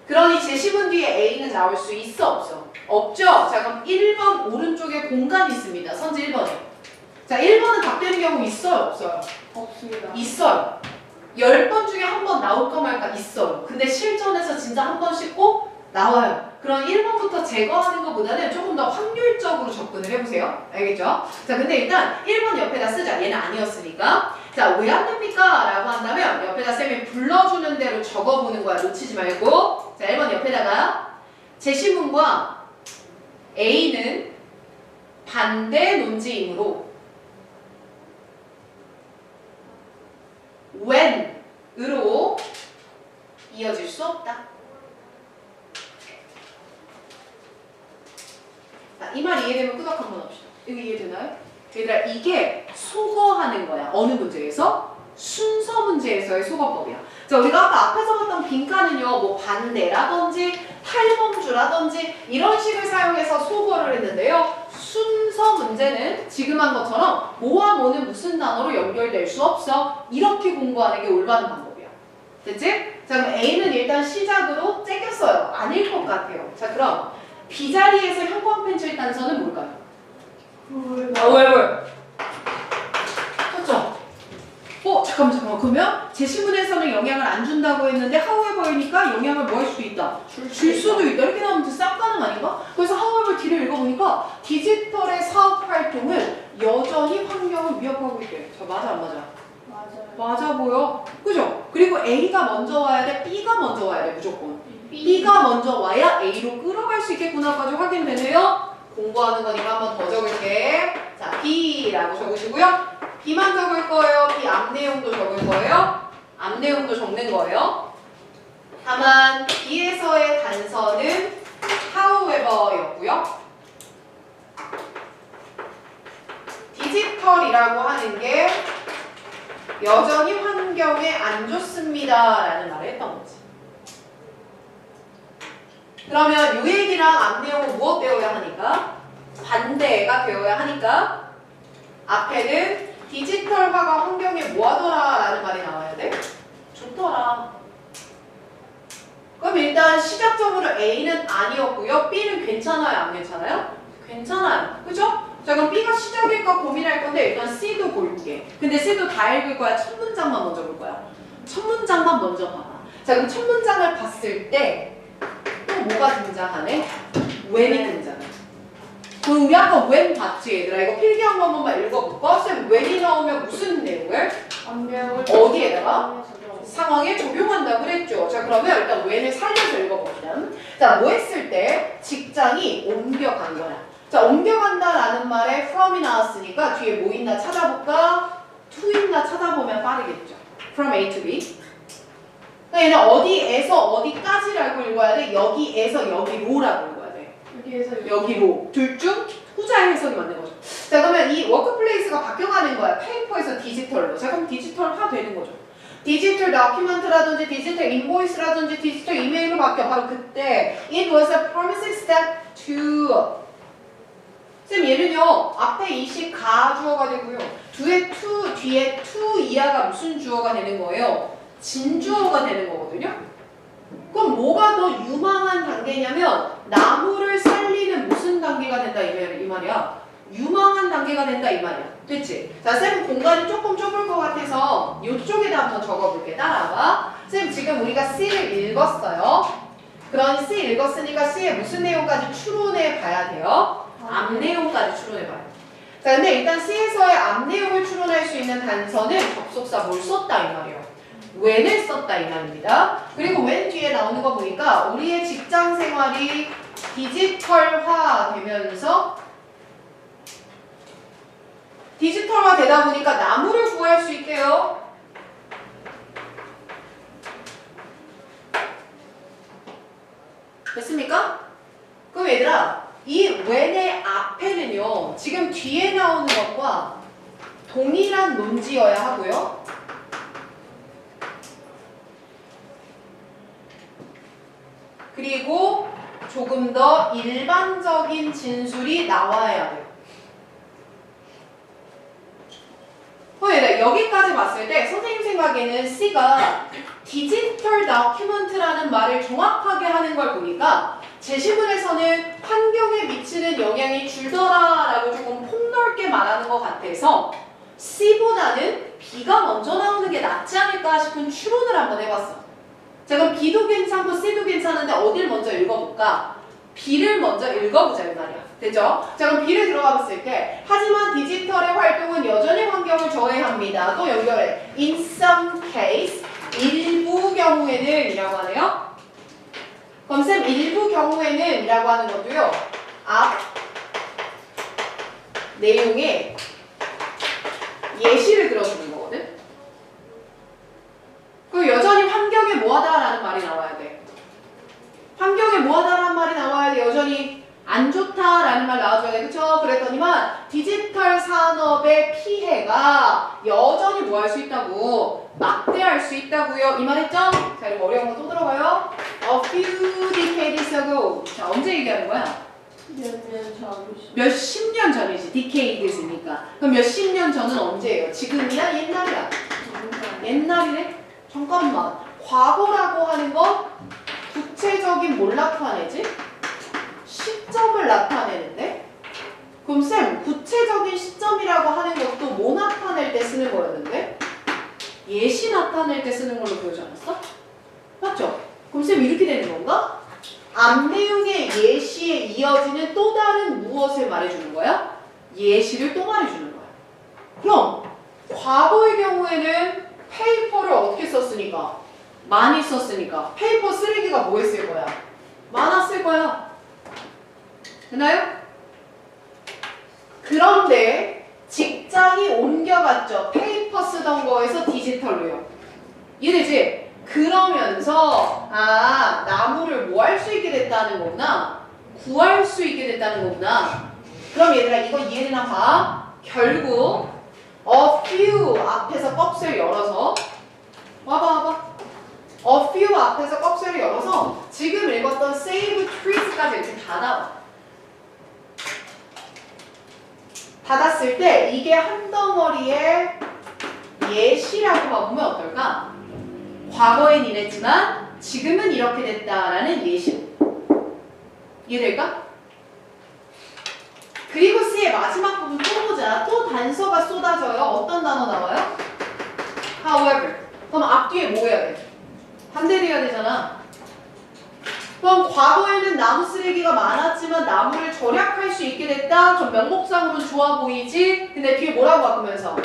그러니 제시문 뒤에 A는 나올 수 있어 없어? 없죠? 자 그럼 1번 오른쪽에 공간이 있습니다. 선지 1번에. 자 1번은 답되는 경우 있어요 없어요? 없습니다. 있어요. 10번 중에 한 번 나올 거 말까 있어요. 근데 실전에서 진짜 한 번씩 꼭 나와요. 그럼 1번부터 제거하는 것보다는 조금 더 확률적으로 접근을 해보세요. 알겠죠? 자 근데 일단 1번 옆에다 쓰자. 얘는 아니었으니까. 자 왜 안 됩니까? 라고 한다면 옆에다 쌤이 불러주는 대로 적어보는 거야. 놓치지 말고. 자 1번 옆에다가 제시문과 A는 반대 논지이므로 when으로 이어질 수 없다. 자, 이 말 이해되면 끄덕 한번 합시다. 이거 이해되나요? 얘들아 이게 소거하는 거야. 어느 문제에서? 순서 문제에서의 소거법이야. 자 우리가 아까 앞에서 봤던 빈칸은요 뭐 반대라든지 탈범주라든지 이런 식을 사용해서 소거를 했는데요. 순서 문제는 지금 한 것처럼 뭐와 뭐는 무슨 단어로 연결될 수 없어. 이렇게 공부하는 게 올바른 방법이야. 됐지? 자 그럼 A는 일단 시작으로 째겼어요. 아닐 것 같아요. 자 그럼 B자리에서 형광펜칠 단서는 뭘까요? 왜? 그렇죠? 잠깐만. 그러면 제시문에서는 영향을 안 준다고 했는데 however니까 영향을 뭐 할 수도 있다? 줄 수도 있다. 이렇게 나오면 싹 가능 아닌가? 그래서 however 뒤를 읽어보니까 디지털의 사업 활동은 여전히 환경을 위협하고 있대. 자 맞아 안 맞아? 맞아요. 맞아 보여. 그죠? 그리고 A가 먼저 와야 돼? B가 먼저 와야 돼 무조건. B가 먼저 와야 A로 끌어갈 수 있겠구나까지 확인되네요. 공부하는 거니까 한 번 더 적을게. 자, B라고 적으시고요. B만 적을 거예요. B 앞 내용도 적을 거예요. 앞 내용도 적는 거예요. 다만 B에서의 단서는 however였고요. 디지털이라고 하는 게 여전히 환경에 안 좋습니다 라는 말을 했던 거지. 그러면 요 얘기랑 앞 내용은 무엇 되어야 하니까? 반대가 되어야 하니까 앞에는 디지털화가 환경에 뭐하더라 라는 말이 나와야 돼? 좋더라. 그럼 일단 시작적으로 A는 아니었고요. B는 괜찮아요? 안 괜찮아요? 괜찮아요. 그죠? 자 그럼 B가 시작일까 고민할 건데 일단 C도 볼게. 근데 C도 다 읽을 거야? 첫 문장만 먼저 볼 거야? 첫 문장만 먼저 봐봐. 자 그럼 첫 문장을 봤을 때 또 뭐가 등장하네? when이 등장해. 그럼 우리 아까 when 봤지 얘들아? 이거 필기한 거 한 번만 읽어볼까? 쌤 when이 나오면 무슨 내용을? 어디에다가? 상황에 적용한다고 그랬죠. 자 그러면 일단 when을 살려서 읽어봅시다. 자 뭐 했을 때? 직장이 옮겨간 거야. 자 옮겨간다라는 말에 from이 나왔으니까 뒤에 뭐 있나 찾아볼까? to 있나 찾아보면 빠르겠죠. from A to B. 그러니까 얘는 어디에서 어디까지라고 읽어야 돼? 여기에서 여기로라고 읽어야 돼. 여기에서 여기로. 둘 중 후자의 해석이 맞는 거죠. 자 그러면 이 워크플레이스가 바뀌어가는 거야. 페이퍼에서 디지털로. 자 그럼 디지털화 되는 거죠. 디지털 다큐멘트라든지 디지털 인보이스라든지 디지털 이메일로 바뀌어. 바로 그때 It was a promising step to 쌤 얘는요 앞에 이식 가 주어가 되고요 뒤에 to 이하가 무슨 주어가 되는 거예요? 진주어가 되는 거거든요. 그럼 뭐가 더 유망한 단계냐면 나무를 살리는 무슨 단계가 된다 이 말이야. 유망한 단계가 된다 이 말이야. 됐지? 자 쌤 공간이 조금 좁을 것 같아서 이쪽에다 한번 적어볼게. 따라와. 쌤 지금 우리가 C를 읽었어요. 그러니 C 읽었으니까 C의 무슨 내용까지 추론해 봐야 돼요? 앞 내용까지 추론해 봐요. 자 근데 일단 C에서의 앞 내용을 추론할 수 있는 단서는 접속사 뭘 썼다 이 말이에요. when을 썼다 이 말입니다. 그리고 when 뒤에 나오는 거 보니까 우리의 직장 생활이 디지털화 되면서 디지털화 되다 보니까 나무를 구할 수 있대요. 됐습니까? 그럼 얘들아 이 when의 앞에는요 문장은요. 지금 뒤에 나오는 것과 동일한 논지여야 하고요. 그리고 조금 더 일반적인 진술이 나와야 돼요. 여기까지 봤을 때 선생님 생각에는 C가 디지털 다큐먼트라는 말을 정확하게 하는 걸 보니까 제시문에서는 환경에 미치는 영향이 줄더라라고 조금 폭넓게 말하는 것 같아서 C보다는 B가 먼저 나오는 게 낫지 않을까 싶은 추론을 한번 해봤어. 자, 그럼 B도 괜찮고 C도 괜찮은데 어딜 먼저 읽어볼까? B를 먼저 읽어보자 이 말이야. 됐죠? 자, 그럼 B를 들어가 봤을 때 하지만 디지털의 활동은 여전히 환경을 저해합니다. 또 연결해. In some case, 일부 경우에는 이라고 하네요. 그럼 쌤 일부 경우에는 이라고 하는 것도요. 앞 내용에 예시를 들어주는 거거든. 그리고 여전히 환경에 뭐하다라는 말이 나와야 돼. 환경에 뭐하다라는 말이 나와야 돼. 여전히 안 좋다라는 말 나와줘야 돼. 그쵸? 그랬더니만 디지털 산업의 피해가 여전히 뭐 할 수 있다고? 막대할 수 있다고요. 이 말 했죠? 자, 그리고 어려운 거 또 들어가요. A few decades ago. 자, 언제 얘기하는 거야? 몇십 년 전이지. decades니까. 그럼 몇십 년 전은 언제예요? 지금이야? 옛날이야? 옛날이네? 잠깐만. 과거라고 하는 건 구체적인 뭘 나타내지? 시점을 나타내는데? 그럼 쌤, 구체적인 시점이라고 하는 것도 뭐 나타낼 때 쓰는 거였는데? 예시 나타낼 때 쓰는 걸로 배우지 않았어? 맞죠? 그럼 쌤 이렇게 되는 건가? 앞 내용의 예시에 이어지는 또 다른 무엇을 말해주는 거야? 예시를 또 말해주는 거야. 그럼 과거의 경우에는 페이퍼를 어떻게 썼으니까? 많이 썼으니까 페이퍼 쓰레기가 뭐 했을 거야? 많았을 거야. 됐나요? 그런데 직장이 옮겨갔죠. 페이퍼 쓰던 거에서 디지털로요. 이해되지? 그러면서 나무를 뭐 할 수 있게 됐다는 거구나. 구할 수 있게 됐다는 거구나. 그럼 얘들아 이거 이해되나 봐. 결국 a few 앞에서 껍질을 열어서 와봐. a few 앞에서 껍질을 열어서 지금 읽었던 save trees까지 이렇게 다 나와. 닫았을 때 이게 한 덩어리의 예시라고 봐보면 어떨까? 과거엔 이랬지만 지금은 이렇게 됐다라는 예시. 이해될까? 그리고 C의 마지막 부분 또 보자. 또 단서가 쏟아져요. 어떤 단어 나와요? However. 그럼 앞뒤에 뭐 해야 돼? 반대돼야 되잖아. 그럼 과거에는 나무 쓰레기가 많았지만 나무를 절약할 수 있게 됐다. 그럼 명목상으로는 좋아 보이지? 근데 뒤에 뭐라고 바꾸면서?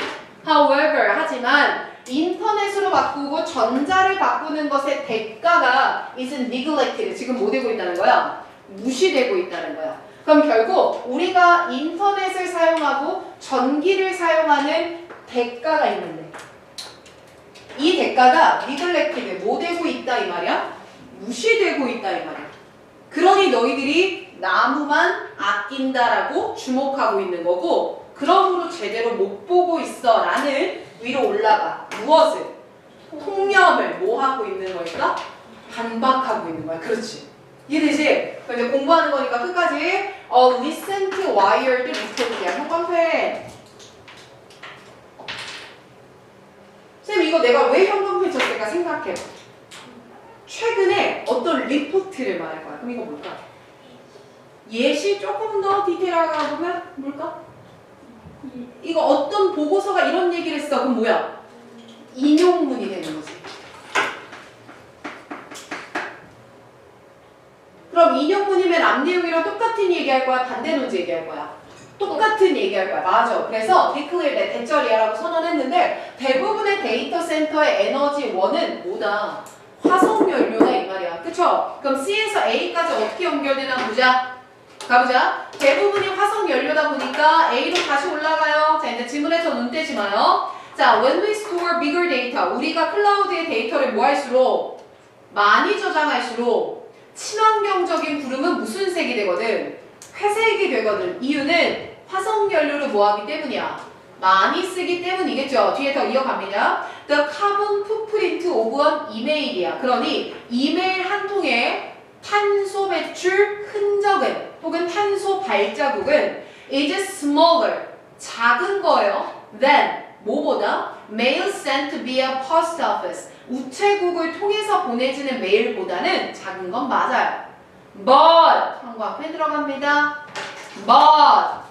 However, 하지만 인터넷으로 바꾸고 전자를 바꾸는 것의 대가가 is neglected. 지금 뭐 되고 있다는 거야? 무시되고 있다는 거야. 그럼 결국 우리가 인터넷을 사용하고 전기를 사용하는 대가가 있는데 이 대가가 neglected, 뭐 되고 있다 이 말이야? 무시되고 있다 이 말이야. 그러니 너희들이 나무만 아낀다라고 주목하고 있는 거고 그러므로 제대로 못 보고 있어 라는 위로 올라가. 무엇을? 통념을 뭐 하고 있는 걸까? 반박하고 있는 거야. 그렇지. 이해되지? 이제 공부하는 거니까 끝까지 listen to wired report야. 형광펜. 쌤 이거 내가 왜 형광펜 쳤을까 생각해. 최근에 어떤 리포트를 말할 거야. 그럼 이거 뭘까? 예시 조금 더 디테일하게 보면 뭘까? 이거 어떤 보고서가 이런 얘기를 했어. 그럼 뭐야? 인용문이 되는 거지. 그럼 인용문이면 앞 내용이랑 똑같은 얘기할 거야? 반대 논지 얘기할 거야? 똑같은 얘기할 거야. 맞아. 그래서 declare 대절이야라고 선언했는데 대부분의 데이터 센터의 에너지 원은 뭐다? 화석연료다 이 말이야. 그쵸? 그럼 C에서 A까지 어떻게 연결되나 보자. 가보자. 대부분이 화석연료다 보니까 A로 다시 올라가요. 자, 이제 지문에서 눈 떼지 마요. 자, when we store bigger data, 우리가 클라우드의 데이터를 뭐 할수록 많이 저장할수록 친환경적인 구름은 무슨 색이 되거든? 회색이 되거든. 이유는 화석연료를 뭐하기 때문이야? 많이 쓰기 때문이겠죠. 뒤에 더 이어갑니다. The carbon footprint of an email이야. 그러니 이메일 한 통의 탄소 배출 흔적은 혹은 탄소 발자국은 is smaller 작은 거예요. than 뭐보다 mail sent via post office 우체국을 통해서 보내지는 메일보다는 작은 건 맞아요. But 한국 앞에 들어갑니다. But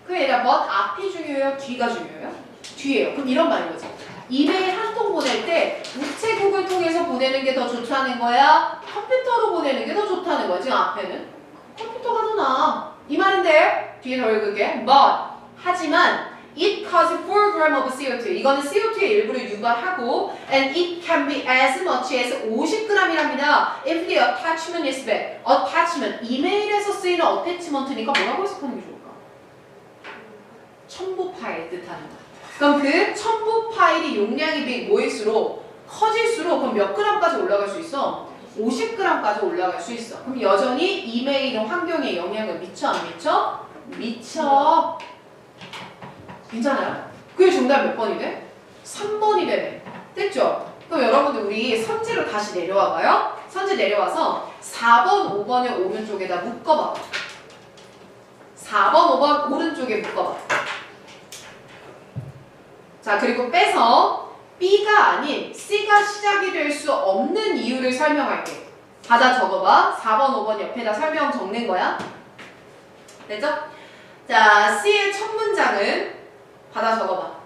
그럼 얘들아 but 앞이 중요해요? 뒤가 중요해요? 뒤에요. 그럼 이런 말인 거죠. 이메일 한 통 보낼 때 우체국을 통해서 보내는 게 더 좋다는 거야? 컴퓨터로 보내는 게 더 좋다는 거야? 지금 앞에는 컴퓨터가 더 나아. 이 말인데 뒤에 더 읽을게. But 하지만 it causes 4g of CO2. 이거는 CO2의 일부를 유발하고 and it can be as much as 50g이랍니다. If the attachment is bad. attachment 이메일에서 쓰이는 어태치먼트니까 뭐라고 해석하는 게 좋을까? 첨부 파일 뜻하는 거. 그럼 그 첨부 파일이 용량이 뭐일수록 커질수록 그럼 몇 g까지 올라갈 수 있어? 50g까지 올라갈 수 있어. 그럼 여전히 이메일은 환경에 영향을 미쳐 안 미쳐? 미쳐. 괜찮아요? 그게 정답 몇 번이 돼? 3번이 되네. 됐죠? 그럼 여러분들 우리 선지로 다시 내려와봐요. 선지 내려와서 4번, 5번의 오른쪽에다 묶어봐. 4번, 5번 오른쪽에 묶어봐. 자, 그리고 빼서 B가 아닌 C가 시작이 될 수 없는 이유를 설명할게. 받아 적어봐. 4번, 5번 옆에다 설명 적는 거야. 됐죠? 자, C의 첫 문장은 받아 적어봐.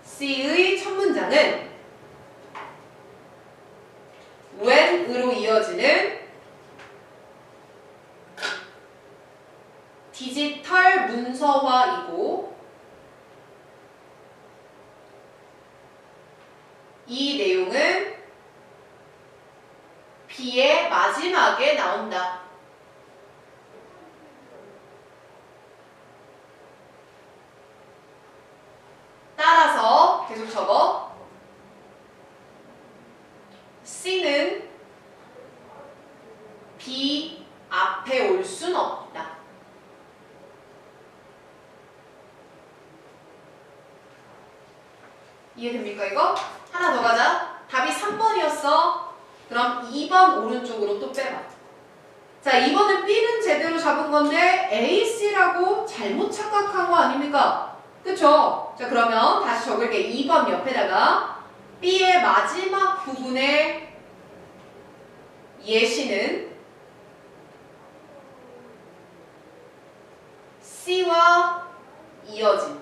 C의 첫 문장은 when으로 이어지는 디지털 문서화이고 이 내용은 B의 마지막에 나온다. 따라서 계속 적어. C는 B 앞에 올 순 없다. 이해됩니까 이거? 하나 더 가자. 답이 3번이었어. 그럼 2번 오른쪽으로 또 빼봐. 자, 2번은 B는 제대로 잡은 건데 A, C라고 잘못 착각한 거 아닙니까? 그쵸? 자, 그러면 다시 적을게. 2번 옆에다가 B의 마지막 부분에 예시는 C와 이어진.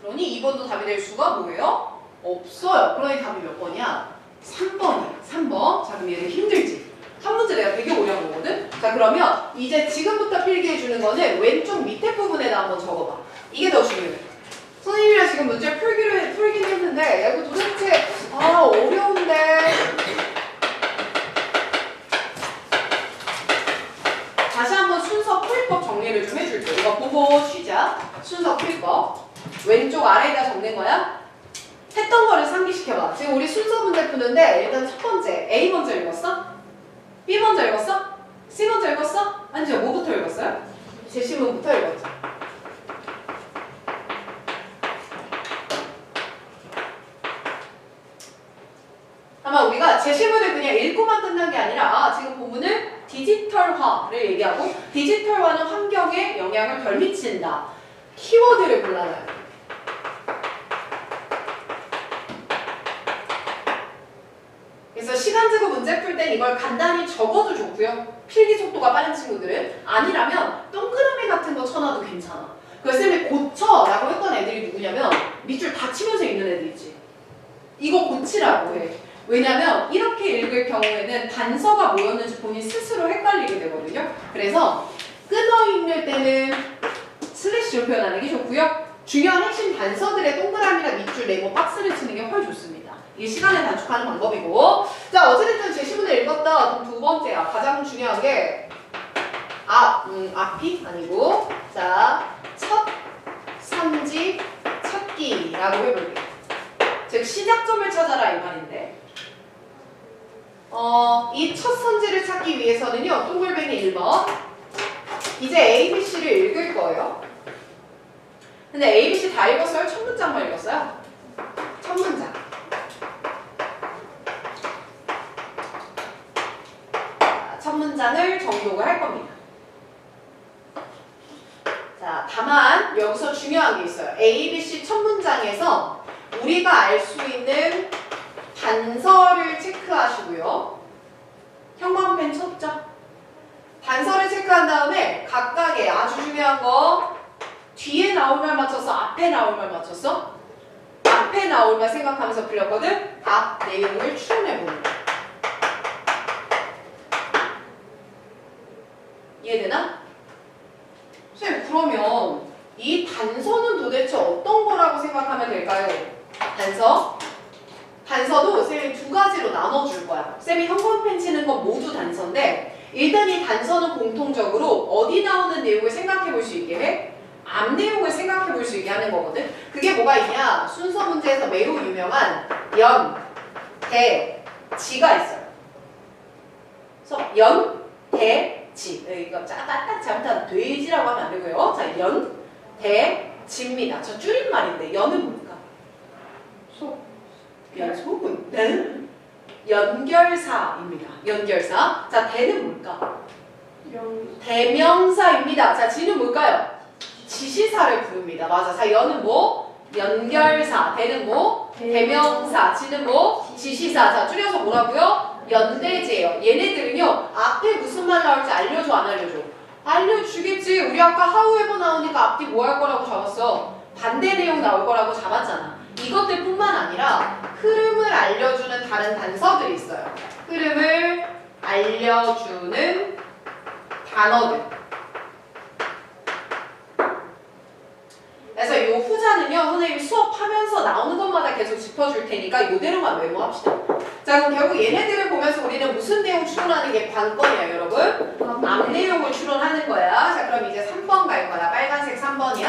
그러니 2번도 답이 될 수가 뭐예요? 없어요. 그러니 답이 몇 번이야? 3번이야. 3번. 자, 그럼 얘는 힘들지? 한 문제 내가 되게 어려운 거거든? 자, 그러면 이제 지금부터 필기해주는 거는 왼쪽 밑에 부분에다 한번 적어봐. 이게 더 중요해. 선생님이랑 지금 문제 풀긴 했는데 야, 이거 도대체 어려운데. 다시 한번 순서 풀법 정리를 좀 해줄게. 이거 보고 쉬자. 순서 풀법. 왼쪽 아래에다 적는 거야? 했던 거를 상기시켜봐. 지금 우리 순서 문제 푸는데 일단 첫 번째 A 먼저 읽었어? B 먼저 읽었어? C 먼저 읽었어? 아니죠. 뭐부터 읽었어요? 제시문부터 읽었죠. 아마 우리가 제시문을 그냥 읽고만 끝난 게 아니라 지금 본문은 디지털화를 얘기하고 디지털화는 환경에 영향을 덜 미친다. 키워드를 골라놔요. 그래서 시간 제고 문제 풀 땐 이걸 간단히 적어도 좋고요. 필기 속도가 빠른 친구들은 아니라면 동그라미 같은 거 쳐놔도 괜찮아. 그래서 쌤이 고쳐라고 했던 애들이 누구냐면 밑줄 다 치면서 읽는 애들 있지. 이거 고치라고 해. 왜냐면 이렇게 읽을 경우에는 단서가 뭐였는지 본인 스스로 헷갈리게 되거든요. 그래서 끊어 읽을 때는 슬래시로 표현하는 게 좋고요. 중요한 핵심 단서들의 동그라미나 밑줄 네모 박스를 치는 게 훨씬 좋습니다. 이게 시간을 단축하는 방법이고. 자, 어쨌든 제시문을 읽었다. 그럼 두 번째야. 가장 중요한 게 앞이 아니고 자, 첫 선지 찾기라고 해볼게요. 즉 시작점을 찾아라 이 말인데 이 첫 선지를 찾기 위해서는요. 동글뱅이 1번 이제 A, B, C를 읽을 거예요. 근데 A, B, C 다 읽었어요? 첫 문장만 읽었어요? 첫 문장. 첫 문장을 정독을 할 겁니다. 자, 다만 여기서 중요한 게 있어요. A, B, C 첫 문장에서 우리가 알 수 있는 단서를 체크하시고요. 형광펜 쳤죠? 단서를 체크한 다음에 각각의 아주 중요한 거 뒤에 나올 말 맞췄어? 앞에 나올 말 맞췄어? 앞에 나올 말 생각하면서 풀렸거든? 앞 내용을 추론해보는 거야. 이해되나? 선생님 그러면 이 단서는 도대체 어떤 거라고 생각하면 될까요? 단서도 쌤이 두 가지로 나눠줄 거야. 쌤이 형광펜 치는 건 모두 단서인데 일단 이 단서는 공통적으로 어디 나오는 내용을 생각해 볼 수 있게 해? 앞 내용을 생각해 볼 수 있게 하는 거거든. 그게 뭐가 있냐? 순서 문제에서 매우 유명한 연, 대, 지가 있어요. 그래서 연, 대, 지. 이거 딱 잘못하면 돼지라고 하면 안 되고요. 자, 연, 대, 지입니다. 저 줄임말인데 연은 뭘까? 소금. 네. 연결사입니다. 연결사. 자, 대는 뭘까? 대명사입니다. 자, 지는 뭘까요? 지시사를 부릅니다. 맞아. 자, 연은 뭐? 연결사. 대는 뭐? 대명사. 지는 뭐? 지시사. 자, 줄여서 뭐라고요? 연대제예요. 얘네들은요, 앞에 무슨 말 나올지 알려줘, 안 알려줘? 알려주겠지. 우리 아까 하우에버 나오니까 앞뒤 뭐 할 거라고 잡았어? 반대 내용 나올 거라고 잡았잖아. 이것들뿐만 아니라 흐름을 알려주는 다른 단서들이 있어요. 흐름을 알려주는 단어들. 그래서 이 후자는요, 선생님이 수업하면서 나오는 것마다 계속 짚어줄 테니까 이대로만 메모합시다. 자, 그럼 결국 얘네들을 보면서 우리는 무슨 내용 추론하는 게 관건이야, 여러분? 앞 내용을 추론하는 거야. 자, 그럼 이제 3번 갈 거야. 빨간색 3번이야.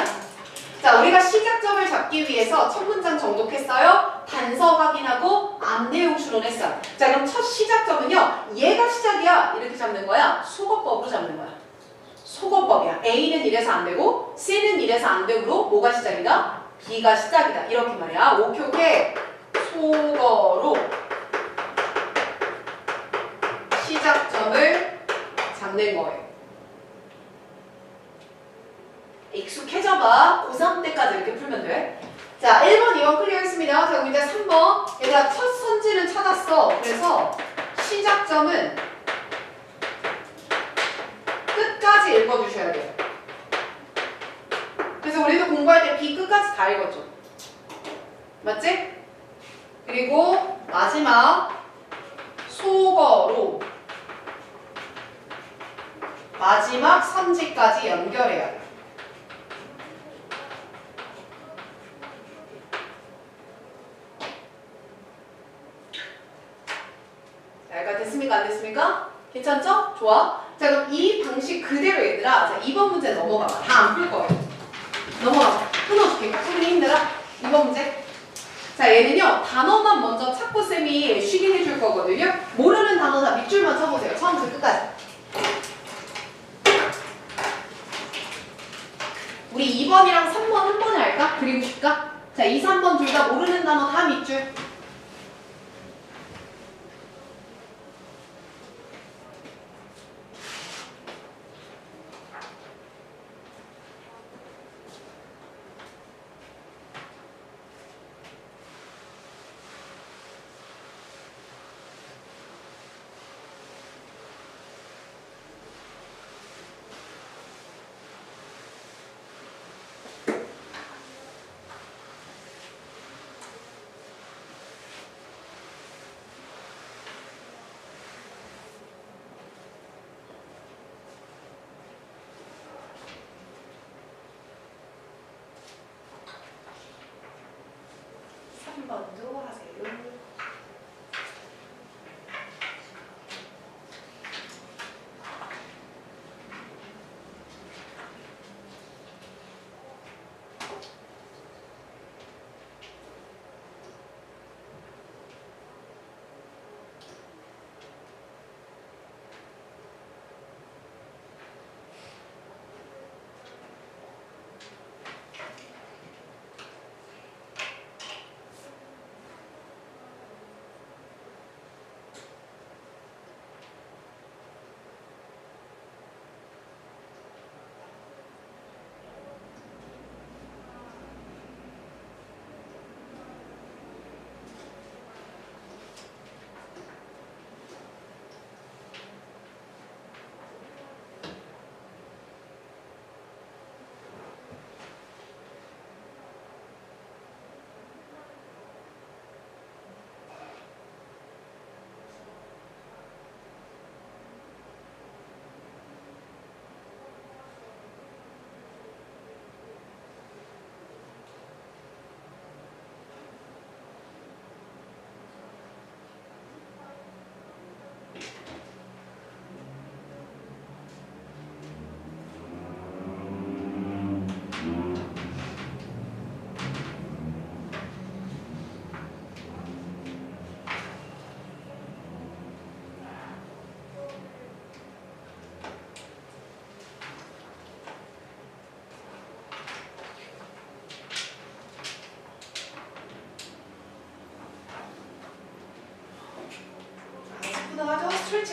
자, 우리가 시작점을 잡기 위해서 첫 문장 정독했어요. 단서 확인하고 앞 내용 추론했어요. 자, 그럼 첫 시작점은요, 얘가 시작이야. 이렇게 잡는 거야. 속어법으로 잡는 거야. 속어법이야. A는 이래서 안 되고 C는 이래서 안 되므로 뭐가 시작이다? B가 시작이다. 이렇게 말이야. 오케이, 오케이. 속어로 시작점을 잡는 거예요. 익숙해져봐. 고3 때까지 이렇게 풀면 돼. 자, 1번, 2번 클리어했습니다. 자, 그럼 이제 3번. 얘들아, 첫 선지는 찾았어. 그래서 시작점은 끝까지 읽어주셔야 돼요. 그래서 우리도 공부할 때 B 끝까지 다 읽었죠. 맞지? 그리고 마지막 속어로 마지막 선지까지 연결해야 돼요. 자, 약간 됐습니까? 안 됐습니까? 괜찮죠? 좋아. 자, 그럼 이 방식 그대로 얘들아. 자, 2번 문제 넘어가봐. 다 안 풀 거예요. 넘어가봐. 끊어줄게. 풀기 힘들어? 2번 문제. 자, 얘는요, 단어만 먼저 찾고 쌤이 쉬게 해줄 거거든요. 모르는 단어 다 밑줄만 쳐보세요. 처음부터 끝까지. 우리 2번이랑 3번 한 번에 할까? 그리고 싶까? 자, 2, 3번 둘 다 모르는 단어 다 밑줄. 번도 하세요.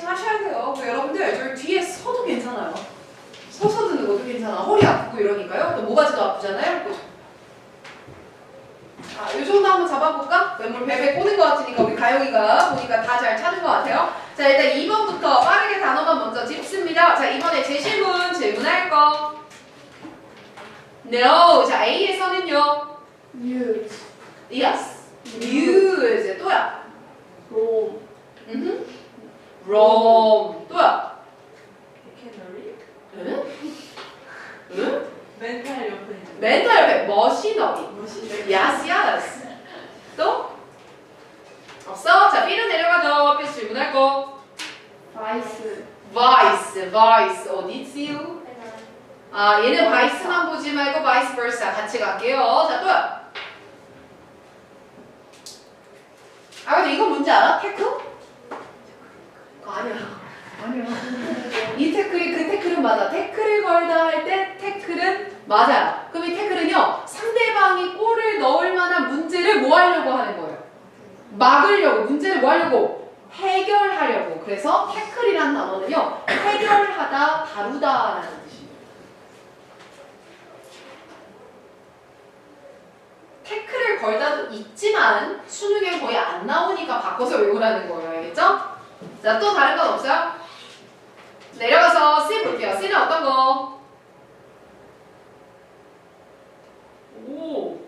조심하셔야 돼요. 여러분들 저희 뒤에 서도 괜찮아요. 서서 드는 것도 괜찮아. 허리 아프고 이러니까요. 또 모가지도 아프잖아요. 그죠? 자, 요 정도 한번 잡아볼까? 왼물 베베 꼬는 것 같으니까 우리 가영이가 보니까 다 잘 찾은 것 같아요. 자, 일단 2번부터 빠르게 단어만 먼저 짚습니다. 자, 이번에 제시문 질문할 거. No. 자, A에서는요. use, Yes. Use. 또야. roam, Roam. 또야. canary, 응? 응? 멘탈 옆에 있는 멘탈 옆에 머시너리. 뭐지? Yes, yes. 또? 없어? 자, B로 내려가죠. 앞에서 질문할 거. vice, Vice, vice. 어디 있어요? 아, 얘는 vice만 보지 말고 vice versa 같이 갈게요. 자, 또요. 아, 근데 이거 뭔지 알아? 태클? 그거 아니야. 아니야. 이 태클이 그 태클은 맞아. 태클을 걸다 할 때 태클은 맞아요. 그럼 이 태클은요, 상대방이 골을 넣을 만한 문제를 뭐 하려고 하는 거예요? 막으려고, 문제를 뭐 하려고? 해결하려고. 그래서 태클이라는 단어는요, 해결하다, 다루다라는 뜻이에요. 태클을 걸다도 있지만 수능에 거의 안 나오니까 바꿔서 외우라는 거예요. 알겠죠? 자, 또 다른 건 없어요? 내려가서 C 볼게요. C는 어떤 거? 오,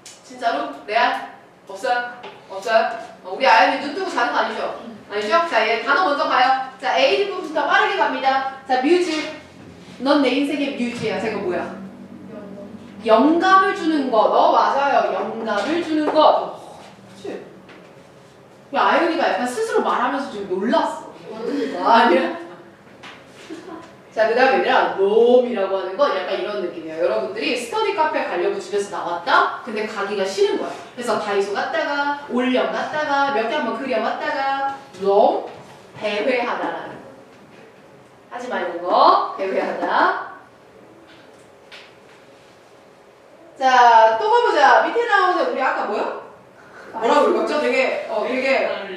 진짜로? 레알? 없어요? 없어요? 우리 아연이 눈 뜨고 자는 거 아니죠? 아니죠? 자, 얘 단어 먼저 봐요. 자, A 부분부터 빠르게 갑니다. 자, 뮤즈. 넌 내 인생의 뮤즈야. 제가 뭐야? 영감을 주는 거. 너 맞아요. 영감을 주는 거. 그치? 아연이가 약간 스스로 말하면서 좀 놀랐어. 아니야? 자, 그 다음에 얘들아, 놈이라고 하는 건 약간 이런 느낌이에요. 여러분들이 스터디 카페 가려고 집에서 나왔다? 근데 가기가 싫은 거야. 그래서 다이소 갔다가, 올영 갔다가, 몇 개 한번 그려봤다가, 놈, 배회하다라는 거. 하지 말는 거, 배회하다. 자, 또 가보자. 밑에 나오는 우리 아까 뭐야? 뭐라고 읽었죠? 되게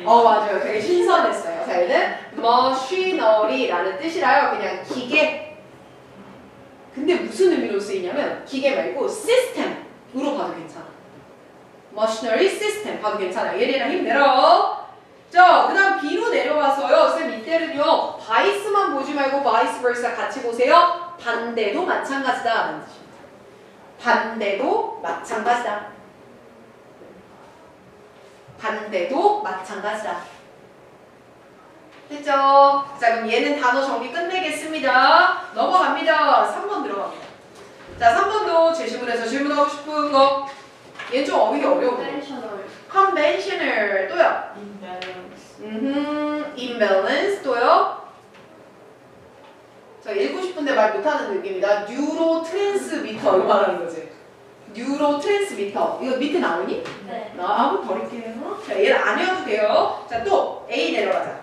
맞아요. 되게 신선했어요. 자, 얘는 machinery라는 뜻이라요. 그냥 기계. 근데 무슨 의미로 쓰이냐면 기계 말고 시스템으로 봐도 괜찮아. machinery system 봐도 괜찮아. 얘네랑 힘내러. 자, 그 다음 B로 내려와서요. 쌤 이때는요. vice만 보지 말고 vice versa 같이 보세요. 반대도 마찬가지다 라는 뜻입니다. 반대도 마찬가지다. 반대도 마찬가지다. 됐죠? 자, 그럼 얘는 단어 정리 끝내겠습니다. 넘어갑니다. 3번 들어갑니다. 자, 3번도 제시문에서 질문하고 싶은 거. 얘는 좀 어휘가 어려워. conventional, conventional. 또요. imbalance, imbalance. 또요. 자, 읽고 싶은데 말 못하는 느낌이다. 뉴로트랜스미터 이거 말하는 거지. 뉴로트랜스미터. 이거 밑에 나오니? 네, 나 한번 버릴게요. 자, 얘는 안 외워도 돼요. 자, 또 A 내려가자.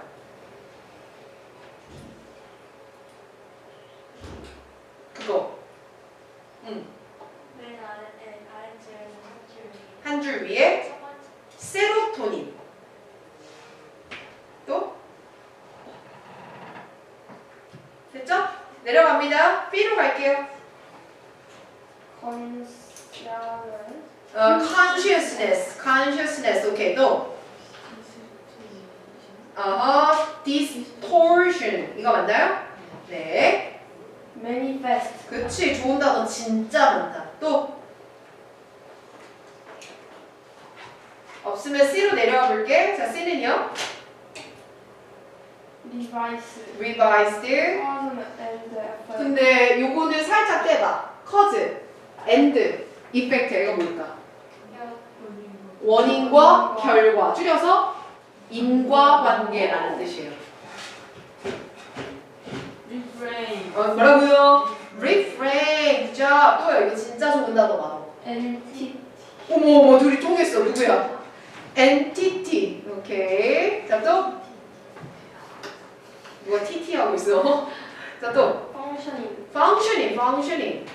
그거. 맨 아래쪽에는 한 줄 위에 세로토닌. 또? 됐죠? 내려갑니다. B로 갈게요. consciousness. 오케이, 또. distortion. 이거 맞나요? 네. manifest, 그치, 좋은 단어 진짜 많다. 또. 없으면 C로 내려와 볼게. 자, C는요? revise, revised. cause and effect, 근데 요거는 살짝 떼봐. cause, and, effect. 이거 뭘까? 원인과 결과. 줄여서 인과관계라는 뜻이에요. refrain, 뭐라고요? refrain. 그죠? 또요. 이거 진짜 좋은 단어 많아. entity, 어머, 둘이 통했어. 누구야? entity. 오케이. 자, 또. 누가 TT 하고 있어? 자, 또. functioning.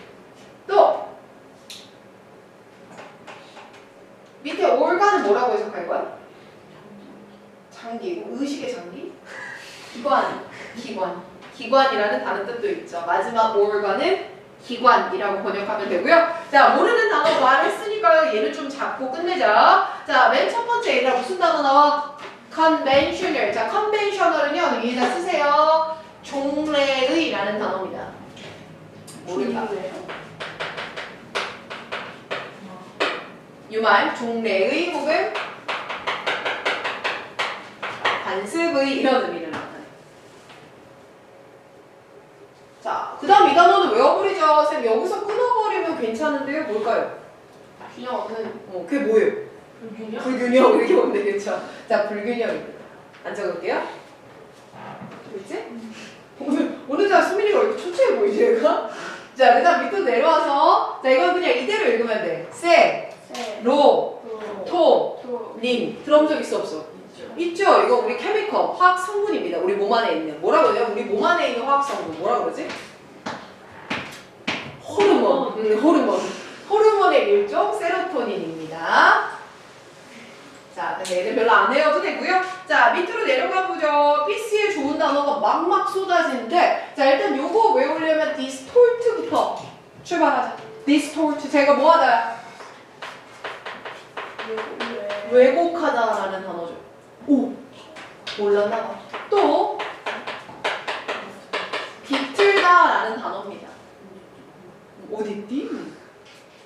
또. 밑에 organ은 뭐라고 해석할 거야? 장기. 의식의 장기? 기관이라는 다른 뜻도 있죠. 마지막 organ은 기관이라고 번역하면 되고요. 자, 모르는 단어 말했으니까요. 얘는 좀 잡고 끝내자. 자, 맨 첫 번째 얘들아 무슨 단어 나와? conventional. 자, conventional은요. 위에다 쓰세요. 종래의라는 단어입니다. 모른다. 유말, 종래의 혹은 관습의 이런 의미를 나타내요. 자, 그 다음 이 단어는 외워버리죠. 쌤 여기서 끊어버리면 괜찮은데요. 뭘까요? 균형은 그게 뭐예요? 불균형? 불균형 이렇게 보면 되겠죠. 자, 불균형입니다. 안 적을게요. 그렇지? 오늘 자 수민이가 왜 이렇게 초췌해 보이지 얘가? 자, 그 다음 밑으로 내려와서 자, 이건 그냥 이대로 읽으면 돼. 세, 로, 토, 님. 들어본 적 있어 없어? 있죠. 이거 우리 케미컬 화학 성분입니다. 우리 몸 안에 있는 뭐라고 해요? 우리 몸 안에 있는 화학 성분 뭐라 그러지? 호르몬. 호르몬의 일종 세로토닌입니다. 자, 얘는 별로 안 외워도 되고요. 자, 밑으로 내려가 보죠. PC에 좋은 단어가 막막 쏟아지는데 자, 일단 요거 외우려면 distort부터 출발하자. distort. 제가 뭐 하다야? 왜곡하다라는 단어죠. 오! 몰랐나 봐. 또 비틀다라는 단어입니다. 어딨디?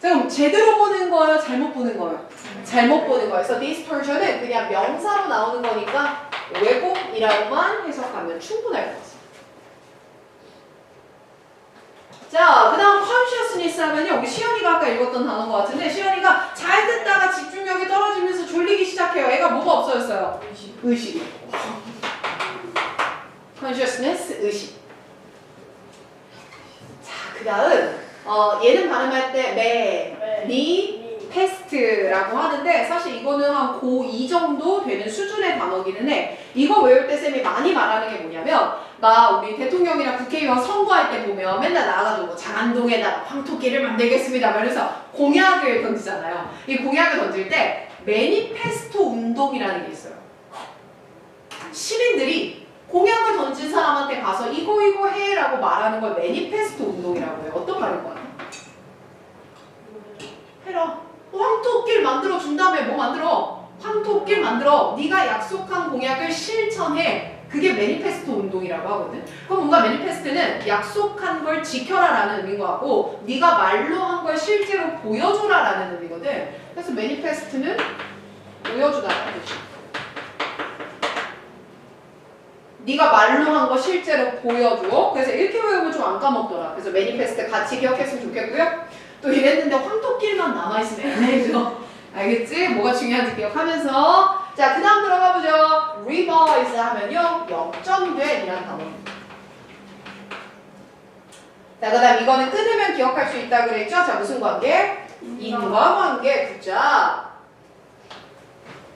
자, 그럼 제대로 보는 거예요? 잘못 보는 거예요? 잘못 보는 거예요. 그래서 distortion은 그냥 명사로 나오는 거니까 왜곡이라고만 해석하면 충분할 것 같습니다. 자, 그 다음 consciousness 하면요. 우리 시연이가 아까 읽었던 단어인 것 같은데 시연이가 잘 듣다가 집중력이 떨어지면서 졸리기 시작해요. 애가 뭐가 없어졌어요? 의식이. consciousness, 의식. 자, 그 다음 얘는 발음할 때 페스트라고 하는데 사실 이거는 한 고2 정도 되는 수준의 단어기는 해. 이거 외울 때 쌤이 많이 말하는 게 뭐냐면 막 우리 대통령이나 국회의원 선거할 때 보면 맨날 나와가지고 뭐 장안동에다가 황토끼를 만들겠습니다. 그래서 공약을 던지잖아요. 이 공약을 던질 때 매니페스토 운동이라는 게 있어요. 시민들이 공약을 던진 사람한테 가서 이거 해라고 말하는 걸 매니페스토 운동이라고 해요. 어떤 말인 것 같아? 해라. 황토끼를 만들어 준 다음에 뭐 만들어? 황토끼를 만들어. 네가 약속한 공약을 실천해. 그게 매니페스토 운동이라고 하거든. 그럼 뭔가 매니페스트는 약속한 걸 지켜라라는 의미인 것 같고 네가 말로 한 걸 실제로 보여줘라라는 의미거든. 그래서 매니페스트는 보여주다라는 뜻이야. 네가 말로 한 거 실제로 보여줘. 그래서 이렇게 외우면 좀 안 까먹더라. 그래서 매니페스트 같이 기억했으면 좋겠고요. 또 이랬는데 황토끼만 남아있으면 애매해져. 알겠지? 뭐가 중요한지 기억하면서 자, 그 다음 들어가 보죠. revise 하면요. 역전된 이라는 단어입니다. 자, 그 다음 이거는 끊으면 기억할 수 있다 그랬죠? 자, 무슨 관계? 인과관계. 굿자.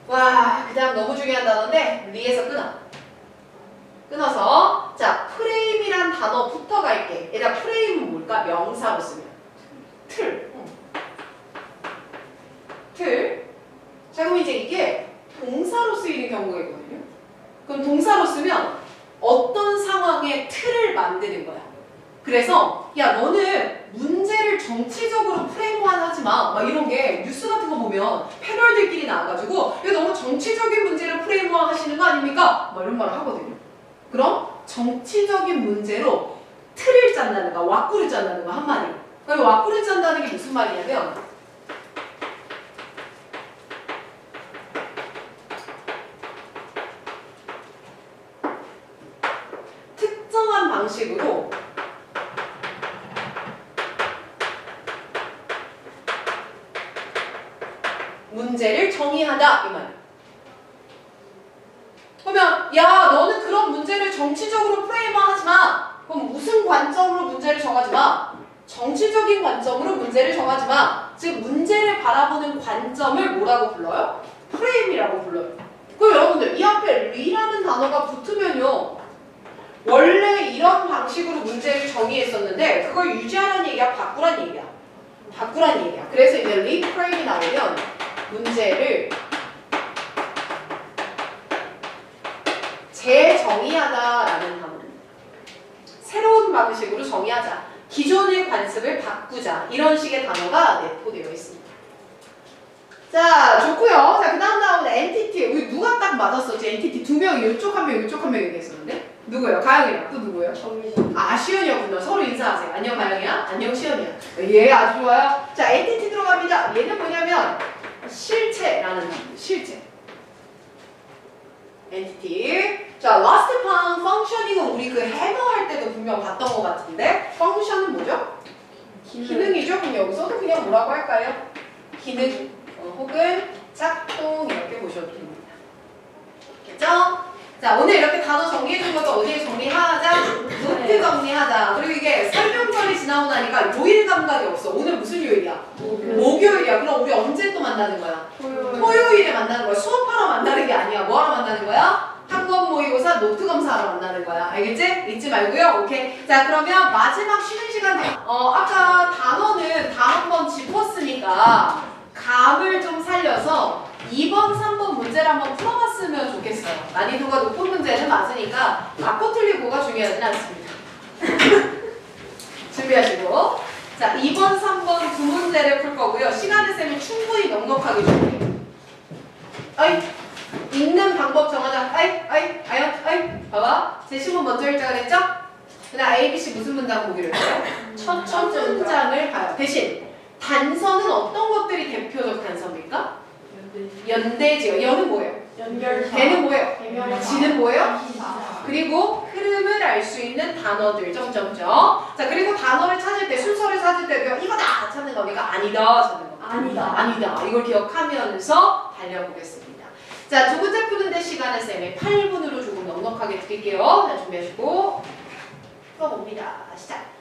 와, 그 다음 너무 중요한 단어인데 리에서 끊어서 자, 프레임이란 단어 붙어갈게. 얘들아, 프레임은 뭘까? 명사로 쓰면 틀. 자, 그럼 이제 이게 동사로 쓰이는 경우가 있거든요. 그럼 동사로 쓰면 어떤 상황에 틀을 만드는 거야. 그래서 야, 너는 문제를 정치적으로 프레임화하지 마. 막 이런 게 뉴스 같은 거 보면 패널들끼리 나와가지고 야, 너무 정치적인 문제를 프레임화 하시는 거 아닙니까? 막 이런 말을 하거든요. 그럼 정치적인 문제로 틀을 짠다는 거, 왁구를 짠다는 거 한마디로. 그럼 왁구를 짠다는 게 무슨 말이냐면 특정한 방식으로 문제를 정의하다 이 말이야. 그러면 야, 너는 그런 문제를 정치적으로 프레임화하지 마. 그럼 무슨 관점으로 문제를 정하지 마? 정치적인 관점으로 문제를 정하지 마. 즉 문제를 바라보는 관점을 뭐라고 불러요? 프레임이라고 불러요. 그럼 여러분들 이 앞에 리라는 단어가 붙으면요. 원래 이런 방식으로 문제를 정의했었는데 그걸 유지하라는 얘기야? 바꾸란 얘기야? 바꾸란 얘기야. 그래서 이제 리프레임이 나오면 문제를 재정의하다라는 단어입니다. 새로운 방식으로 정의하자. 기존의 관습을 바꾸자. 이런 식의 단어가 내포되어 있습니다. 자, 좋고요. 자, 그 다음 나오는 엔티티. 우리 누가 딱 맞았었지? 엔티티 두 명이 이쪽 한 명, 이쪽 한 명 얘기했었는데? 누구예요? 가영이랑 또 누구예요? 정민. 아, 시연이었군요. 서로 인사하세요. 안녕 가영이야. 안녕 시연이야. 예, 아주 좋아요. 자, 엔티티 들어갑니다. 얘는 뭐냐면 실체라는 단어입니다. 실체. 엔티티. 자, last upon functioning은 우리 그 해머 할 때도 분명 봤던 것 같은데 function은 뭐죠? 기능이죠. 그럼 여기서도 그냥 뭐라고 할까요? 기능 혹은 작동 이렇게 보셔도 됩니다. 됐죠? 자, 오늘 이렇게 단어 정리해준 것도 어디에 정리하자? 노트 정리하자. 그리고 이게 설명절이 지나고 나니까 요일 감각이 없어. 오늘 무슨 요일이야? 목요일이야. 그럼 우리 언제 또 만나는 거야? 토요일에 만나는 거야. 수업하러 만나는 게 아니야. 뭐하러 만나는 거야? 학원 모의고사 노트 검사하러 만나는 거야. 알겠지? 잊지 말고요. 오케이. 자, 그러면 마지막 쉬는 시간 아까 단어는 다 한번 짚었으니까 감을 좀 살려서 2번, 3번 문제를 한번 풀어봤으면 좋겠어요. 난이도가 높은 문제는 맞으니까 맞고 틀리고가 중요하진 않습니다. 준비하시고. 자, 2번, 3번 두 문제를 풀 거고요. 시간을 쌤이 충분히 넉넉하게 줄게요. 어이, 읽는 방법 정하자. 아이. 봐봐. 제시문 먼저 읽자 그랬죠? 그다음 A, B, C 무슨 문장 보기로 했어요? 첫 문장을 봐요. 대신 단서는 어떤 것들이 대표적 단서입니까? 연대지요. 연은 뭐예요? 연결사. 대는 뭐예요? 대명사. 지는 뭐예요? 기사. 그리고 흐름을 알 수 있는 단어들 점점점. 자, 그리고 단어를 찾을 때 순서를 찾을 때 이거다 찾는 겁니까? 아니다 찾는 겁니다. 아니다. 이걸 기억하면서 달려보겠습니다. 자, 두 번째 푸는데 시간은 쌤의 8분으로 조금 넉넉하게 드릴게요. 자, 준비하시고 풀어봅니다. 시작.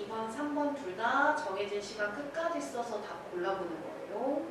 번 3번 둘 다 정해진 시간 끝까지 써서 다 골라보는 거예요.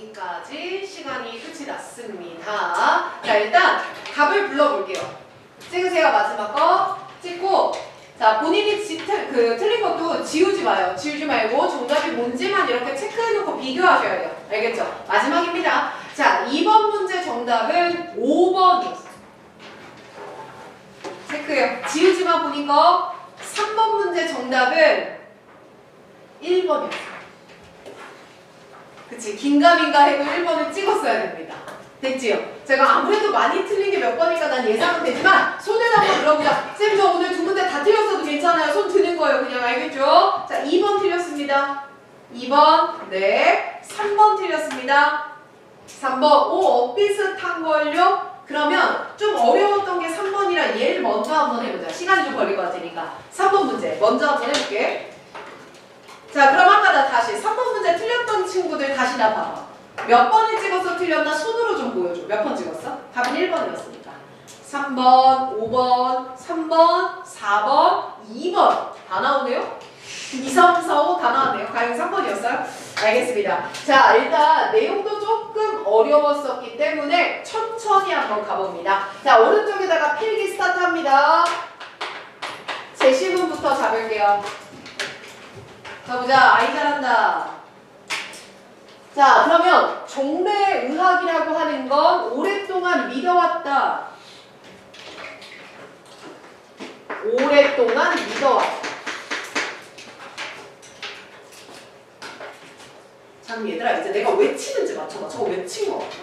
여기까지 시간이 끝이 났습니다. 자, 일단 답을 불러볼게요. 찍으세요. 마지막 거 찍고 자, 본인이 틀린 것도 지우지 마요. 지우지 말고 정답이 뭔지만 이렇게 체크해놓고 비교하셔야 돼요. 알겠죠? 마지막입니다. 자, 2번 문제 정답은 5번이었어요. 체크해요. 지우지만 보닌 거. 3번 문제 정답은 1번이었어요. 그치, 긴가민가 해도 1번을 찍었어야 됩니다. 됐지요? 제가 아무래도 많이 틀린 게 몇 번일까 난 예상은 되지만 손을 한번 들어보자. 쌤, 저 오늘 두 문제 다 틀렸어도 괜찮아요. 손 드는 거예요. 그냥 알겠죠? 자, 2번 틀렸습니다. 2번, 네. 3번 틀렸습니다. 3번, 비슷한 걸요? 그러면 좀 어려웠던 게 3번이라 얘를 먼저 한번 해보자. 시간이 좀 걸릴 것 같으니까. 3번 문제 먼저 한번 해볼게. 자, 그럼 아까 나 다시 3번 문제 틀렸던 친구들 다시 나 봐봐. 몇 번을 찍어서 틀렸나 손으로 좀 보여줘. 몇 번 찍었어? 답은 1번이었으니까. 3번, 5번, 3번, 4번, 2번. 다 나오네요? 2, 3, 4, 5 다 나왔네요. 과연 3번이었어요? 알겠습니다. 자, 일단 내용도 조금 어려웠었기 때문에 천천히 한번 가봅니다. 자, 오른쪽에다가 필기 스타트합니다. 제시문부터 잡을게요. 가보자. 아이 잘한다. 자, 그러면 종래의학이라고 하는 건 오랫동안 믿어왔다. 오랫동안 믿어왔다. 참 얘들아, 이제 내가 외치는지 맞춰봐. 저거 외친 거 같아.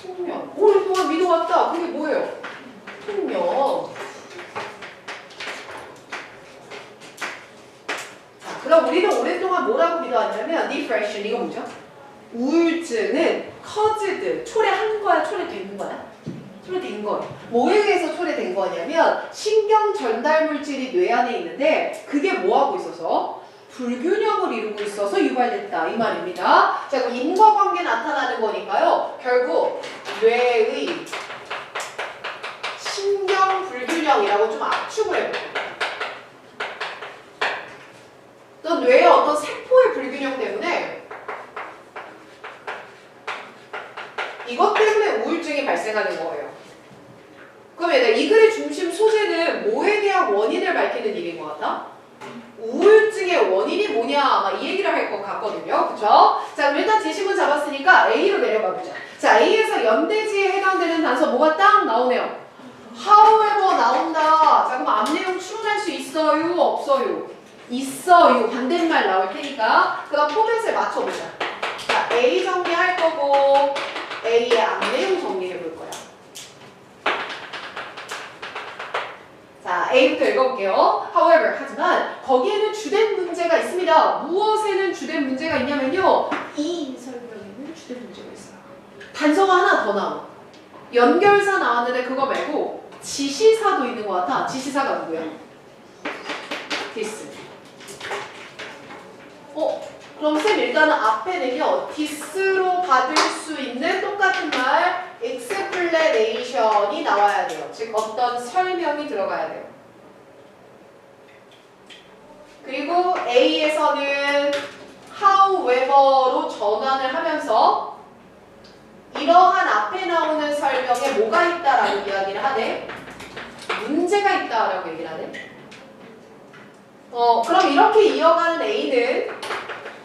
통면. 오랫동안 믿어왔다. 그게 뭐예요? 통면. 그럼 우리는 오랫동안 뭐라고 믿어왔냐면 depression, 이거 뭐죠? 우울증은 caused, 초래한 거야? 초래된 거야? 초래된 거예요. 뭐에 의해서 초래된 거냐면 신경 전달 물질이 뇌 안에 있는데 그게 뭐하고 있어서? 불균형을 이루고 있어서 유발됐다 이 말입니다. 자, 그럼 인과관계 나타나는 거니까요. 결국 뇌의 신경 불균형이라고 좀 압축을 해볼게요. 또 뇌의 어떤 세포의 불균형 때문에 이것 때문에 우울증이 발생하는 거예요. 그럼 얘들아, 이 글의 중심 소재는 뭐에 대한 원인을 밝히는 일인 것 같다? 우울증의 원인이 뭐냐 아마 이 얘기를 할 것 같거든요. 그쵸? 자, 그럼 일단 제시문 잡았으니까 A로 내려가 보자. 자, A에서 연대지에 해당되는 단서 뭐가 딱 나오네요. however 나온다. 자, 그럼 앞 내용 추론할 수 있어요? 없어요? 있어요. 반대말 나올 테니까 그럼 포맷을 맞춰보자. 자, A 정리할 거고 A의 앞내용 정리해 볼 거야. 자, A부터 읽어볼게요. However, 하지만 거기에는 주된 문제가 있습니다. 무엇에는 주된 문제가 있냐면요. 이 설명에는 주된 문제가 있어요. 단서가 하나 더 나와. 연결사 나왔는데 그거 말고 지시사도 있는 것 같아. 지시사가 누구야? this. 그럼 쌤 일단은 앞에는요. this로 받을 수 있는 똑같은 말 explanation이 나와야 돼요. 즉 어떤 설명이 들어가야 돼요. 그리고 A에서는 however로 전환을 하면서 이러한 앞에 나오는 설명에 뭐가 있다라는 이야기를 하네. 문제가 있다라고 얘기를 하네. 그럼 이렇게 이어가는 A는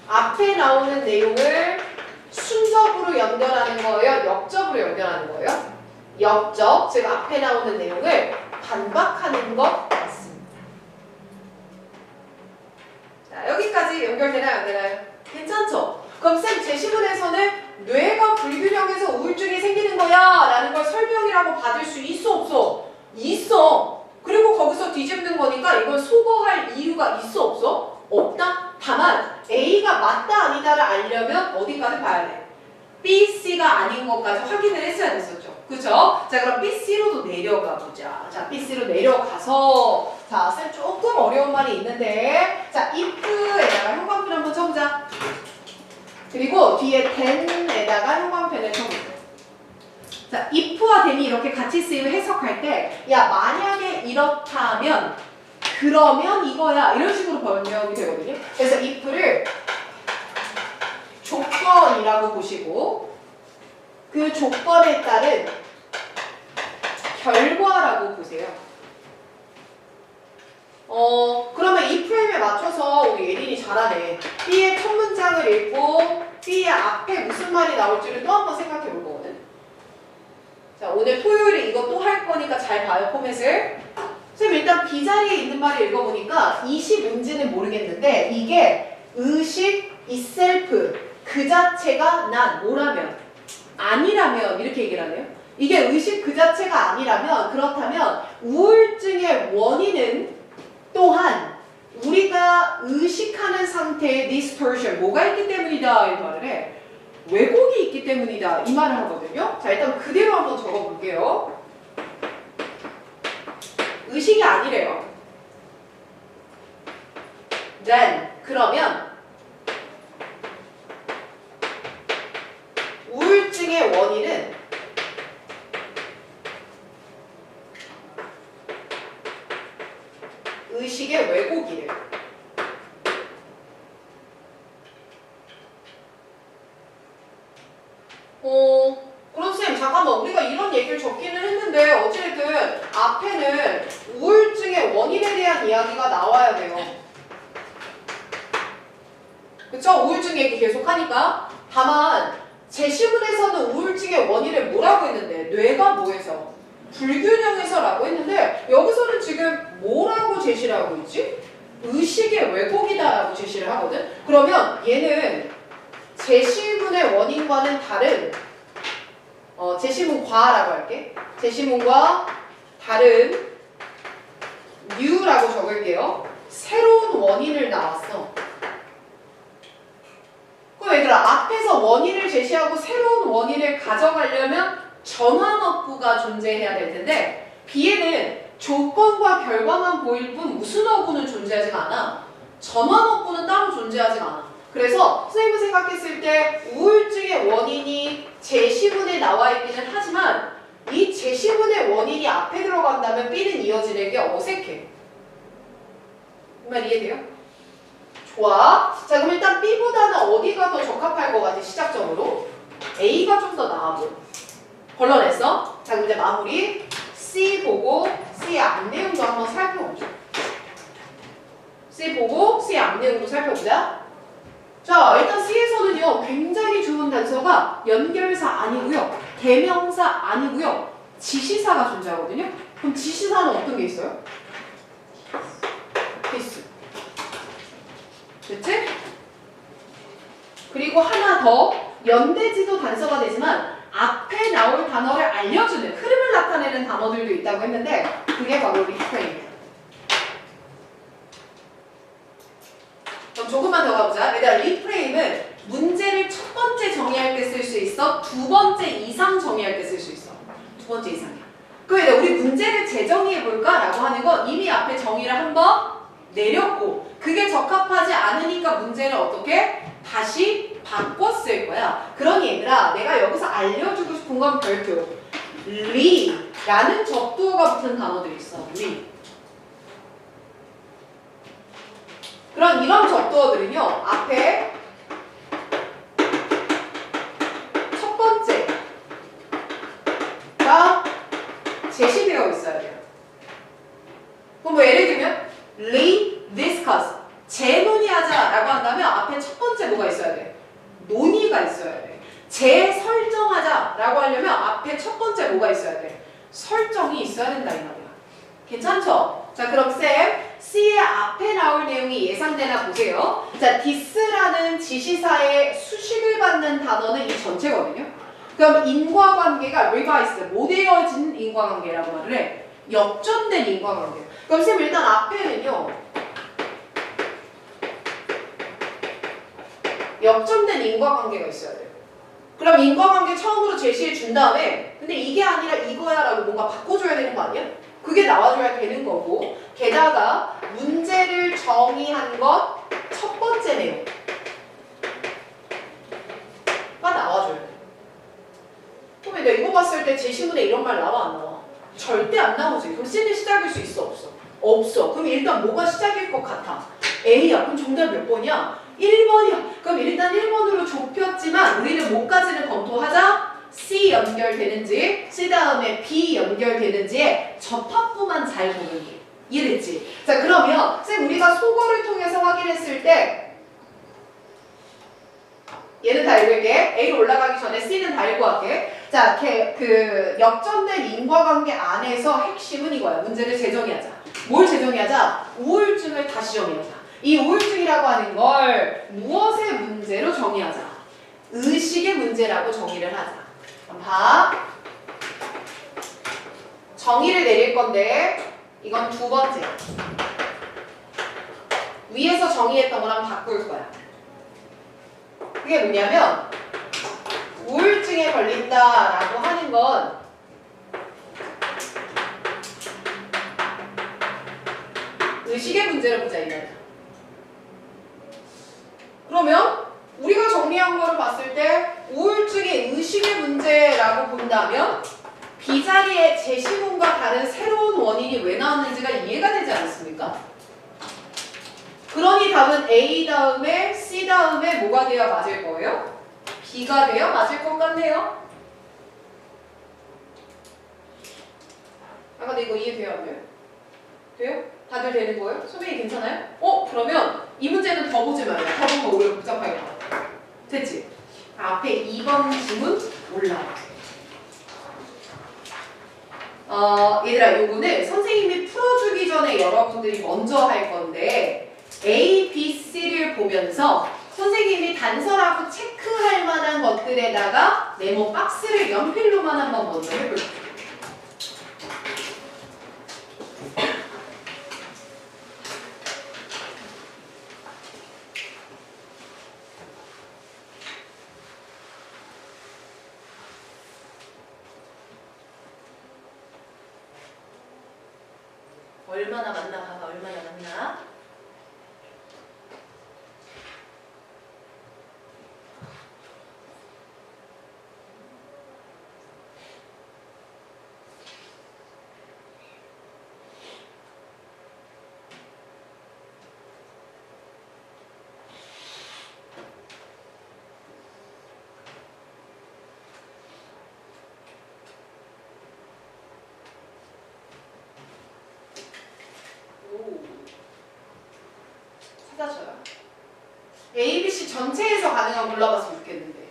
앞에 나오는 내용을 순접으로 연결하는 거예요? 역접으로 연결하는 거예요? 역접, 즉 앞에 나오는 내용을 반박하는 것 같습니다. 자, 여기까지 연결되나요? 안 되나요? 괜찮죠? 그럼 쌤, 제시문에서는 뇌가 불균형해서 우울증이 생기는 거야 라는 걸 설명이라고 받을 수 있어 없어? 있어. 그리고 거기서 뒤집는 거니까 이걸 소거할 이유가 있어 없어? 없다? 다만 A가 맞다 아니다를 알려면 어디까지 봐야 돼? B, C가 아닌 것까지 확인을 했어야 됐었죠. 그쵸? 자, 그럼 B, C로도 내려가 보자. 자, B, C로 내려가서 자, 쌤 조금 어려운 말이 있는데 자, if에다가 형광펜 한번 쳐보자. 그리고 뒤에 then에다가 형광펜을 쳐보자. 자, if와 then이 이렇게 같이 쓰이면 해석할 때 야, 만약에 이렇다면 그러면 이거야 이런 식으로 번역이 되거든요. 그래서 if를 조건 조건이라고 보시고 그 조건에 따른 결과라고 보세요. 그러면 이 프레임에 맞춰서 우리 예린이 잘하네. B의 첫 문장을 읽고 B의 앞에 무슨 말이 나올지를 또 한 번 생각해 볼 거거든. 자, 오늘 토요일에 이거 또 할 거니까 잘 봐요, 포맷을. 선생님 일단 B 자리에 있는 말을 읽어보니까 이시 뭔지는 모르겠는데 이게 의식 itself 그 자체가 난 뭐라면 아니라면 이렇게 얘기를 하네요. 이게 의식 그 자체가 아니라면 그렇다면 우울증의 원인은 또한 우리가 의식하는 상태의 distortion 뭐가 있기 때문이다 이 말을 해. 왜곡이 있기 때문이다 이 말을 하거든요. 자 일단 그대로 한번 적어볼게요. 의식이 아니래요. Then 그러면 우울증의 원인은 의식의 왜곡이래요. 그럼 쌤 잠깐만 우리가 이런 얘기를 적기는 했는데 어찌됐든 앞에는 우울증의 원인에 대한 이야기가 나와야 돼요. 그쵸? 우울증 얘기 계속 하니까. 다만 제시문에서는 우울증의 원인을 뭐라고 했는데 뇌가 뭐해서? 불균형해서 라고 했는데 여기서는 지금 뭐라고 제시를 하고 있지? 의식의 왜곡이다 라고 제시를 하거든? 그러면 얘는 제시문의 원인과는 다른 제시문과라고 할게. 제시문과 다른 new라고 적을게요. 새로운 원인을 나왔어. 그럼 얘들아 앞에서 원인을 제시하고 새로운 원인을 가져가려면 전환어구가 존재해야 될 텐데 B에는 조건과 결과만 보일 뿐 무슨 어구는 존재하지가 않아. 전환어구는 따로 존재하지가 않아. 그래서 선생님이 생각했을 때 우울증의 원인이 제시문에 나와 있기는 하지만 이 제시문의 원인이 앞에 들어간다면 B는 이어지는 게 어색해. 이 말 이해돼요? 좋아. 자 그럼 일단 B보다는 어디가 더 적합할 것 같아 시작점으로? A가 좀 더 나아 보여. 걸러냈어? 자 그럼 이제 마무리. C 보고 C의 앞 내용도 한번 살펴보죠. C 보고 C의 앞 내용도 살펴보자. 자 일단 C에서는요 굉장히 좋은 단서가 연결사 아니고요 대명사 아니고요 지시사가 존재하거든요. 그럼 지시사는 어떤 게 있어요? 필수. 됐지? 그리고 하나 더 연대지도 단서가 되지만 앞에 나올 단어를 알려주는 흐름을 나타내는 단어들도 있다고 했는데 그게 바로 리프레임이에요. 그럼 조금만 더 가보자. 일단 리프레임은 문제를 첫 번째 정의할 때 쓸 수 있어. 두 번째 이상 정의할 때 쓸 수 있어. 두 번째 이상이야. 그럼 우리 문제를 재정의해볼까? 라고 하는 건 이미 앞에 정의를 한번 내렸고 그게 적합하지 않으니까 문제를 어떻게? 다시 바꿨을 거야. 그러니 얘들아 내가 여기서 알려주고 싶은 건 별표 리라는 접두어가 붙은 단어들이 있어. 리. 그런 이런 접두어들은요 앞에 첫 번째가 제시되어 있어야 돼요. 그럼 뭐 예를 들면 re-discuss 재논의하자 라고 한다면 앞에 첫 번째 뭐가 있어야 돼? 논의가 있어야 돼. 재설정하자 라고 하려면 앞에 첫 번째 뭐가 있어야 돼? 설정이 있어야 된다 이 말이야. 괜찮죠? 자 그럼 쌤 C의 앞에 나올 내용이 예상되나 보세요. 자 this라는 지시사의 수식을 받는 단어는 이 전체거든요. 그럼 인과관계가 revised 모델어진 인과관계라고 말을 해. 역전된 인과관계. 그럼 쌤 일단 앞에는요 역전된 인과관계가 있어야 돼요. 그럼 인과관계 처음으로 제시해 준 다음에 근데 이게 아니라 이거야 라고 뭔가 바꿔줘야 되는 거 아니야? 그게 나와줘야 되는 거고 게다가 문제를 정의한 것 첫 번째 내용가 나와줘야 돼. 그럼 내가 이거 봤을 때 제시문에 이런 말 나와 안 나와? 절대 안 나오지. 그럼 C는 시작일 수 있어 없어? 없어. 그럼 일단 뭐가 시작일 것 같아? A야. 그럼 정답 몇 번이야? 1번이야. 그럼 일단 1번으로 좁혔지만 우리는 뭐까지는 검토하자? C 연결되는지 C 다음에 B 연결되는지의 접합부만 잘 보는 게 이해됐지? 자 그러면 쌤 우리가 속어를 통해서 확인했을 때 얘는 다 읽을게. A로 올라가기 전에 C는 다 읽고 할게. 자, 그 역전된 인과관계 안에서 핵심은 이거야. 문제를 재정의하자. 뭘 재정의하자? 우울증을 다시 정의하자. 이 우울증이라고 하는 걸 무엇의 문제로 정의하자? 의식의 문제라고 정의를 하자. 그럼 봐. 정의를 내릴 건데 이건 두 번째야. 위에서 정의했던 거랑 바꿀 거야. 그게 뭐냐면 우울증에 걸린다라고 하는 건 의식의 문제를 보자 이거야. 그러면 우리가 정리한 거를 봤을 때 우울증이 의식의 문제라고 본다면 B자리에 제시문과 다른 새로운 원인이 왜 나왔는지가 이해가 되지 않습니까? 그러니 답은 A 다음에 C 다음에 뭐가 돼야 맞을 거예요? B가 돼야 맞을 것 같네요. 아 근데 이거 이해돼요? 안 돼요? 돼요? 다들 되는 거예요? 소민이 괜찮아요? 그러면 이 문제는 더 보지 말아요. 더 보면 오히려 복잡하게 나와. 됐지? 앞에 2번 지문 올라와. 얘들아 요거는 선생님이 풀어주기 전에 여러분들이 먼저 할 건데 A, B, C를 보면서 선생님이 단서라고 체크할 만한 것들에다가 네모 박스를 연필로만 한번 먼저 해볼게요. 얼마나 맞나 봐봐. 얼마나 맞나? 찾아줘요. A, B, C 전체에서 가능한 골라봤으면 좋겠는데.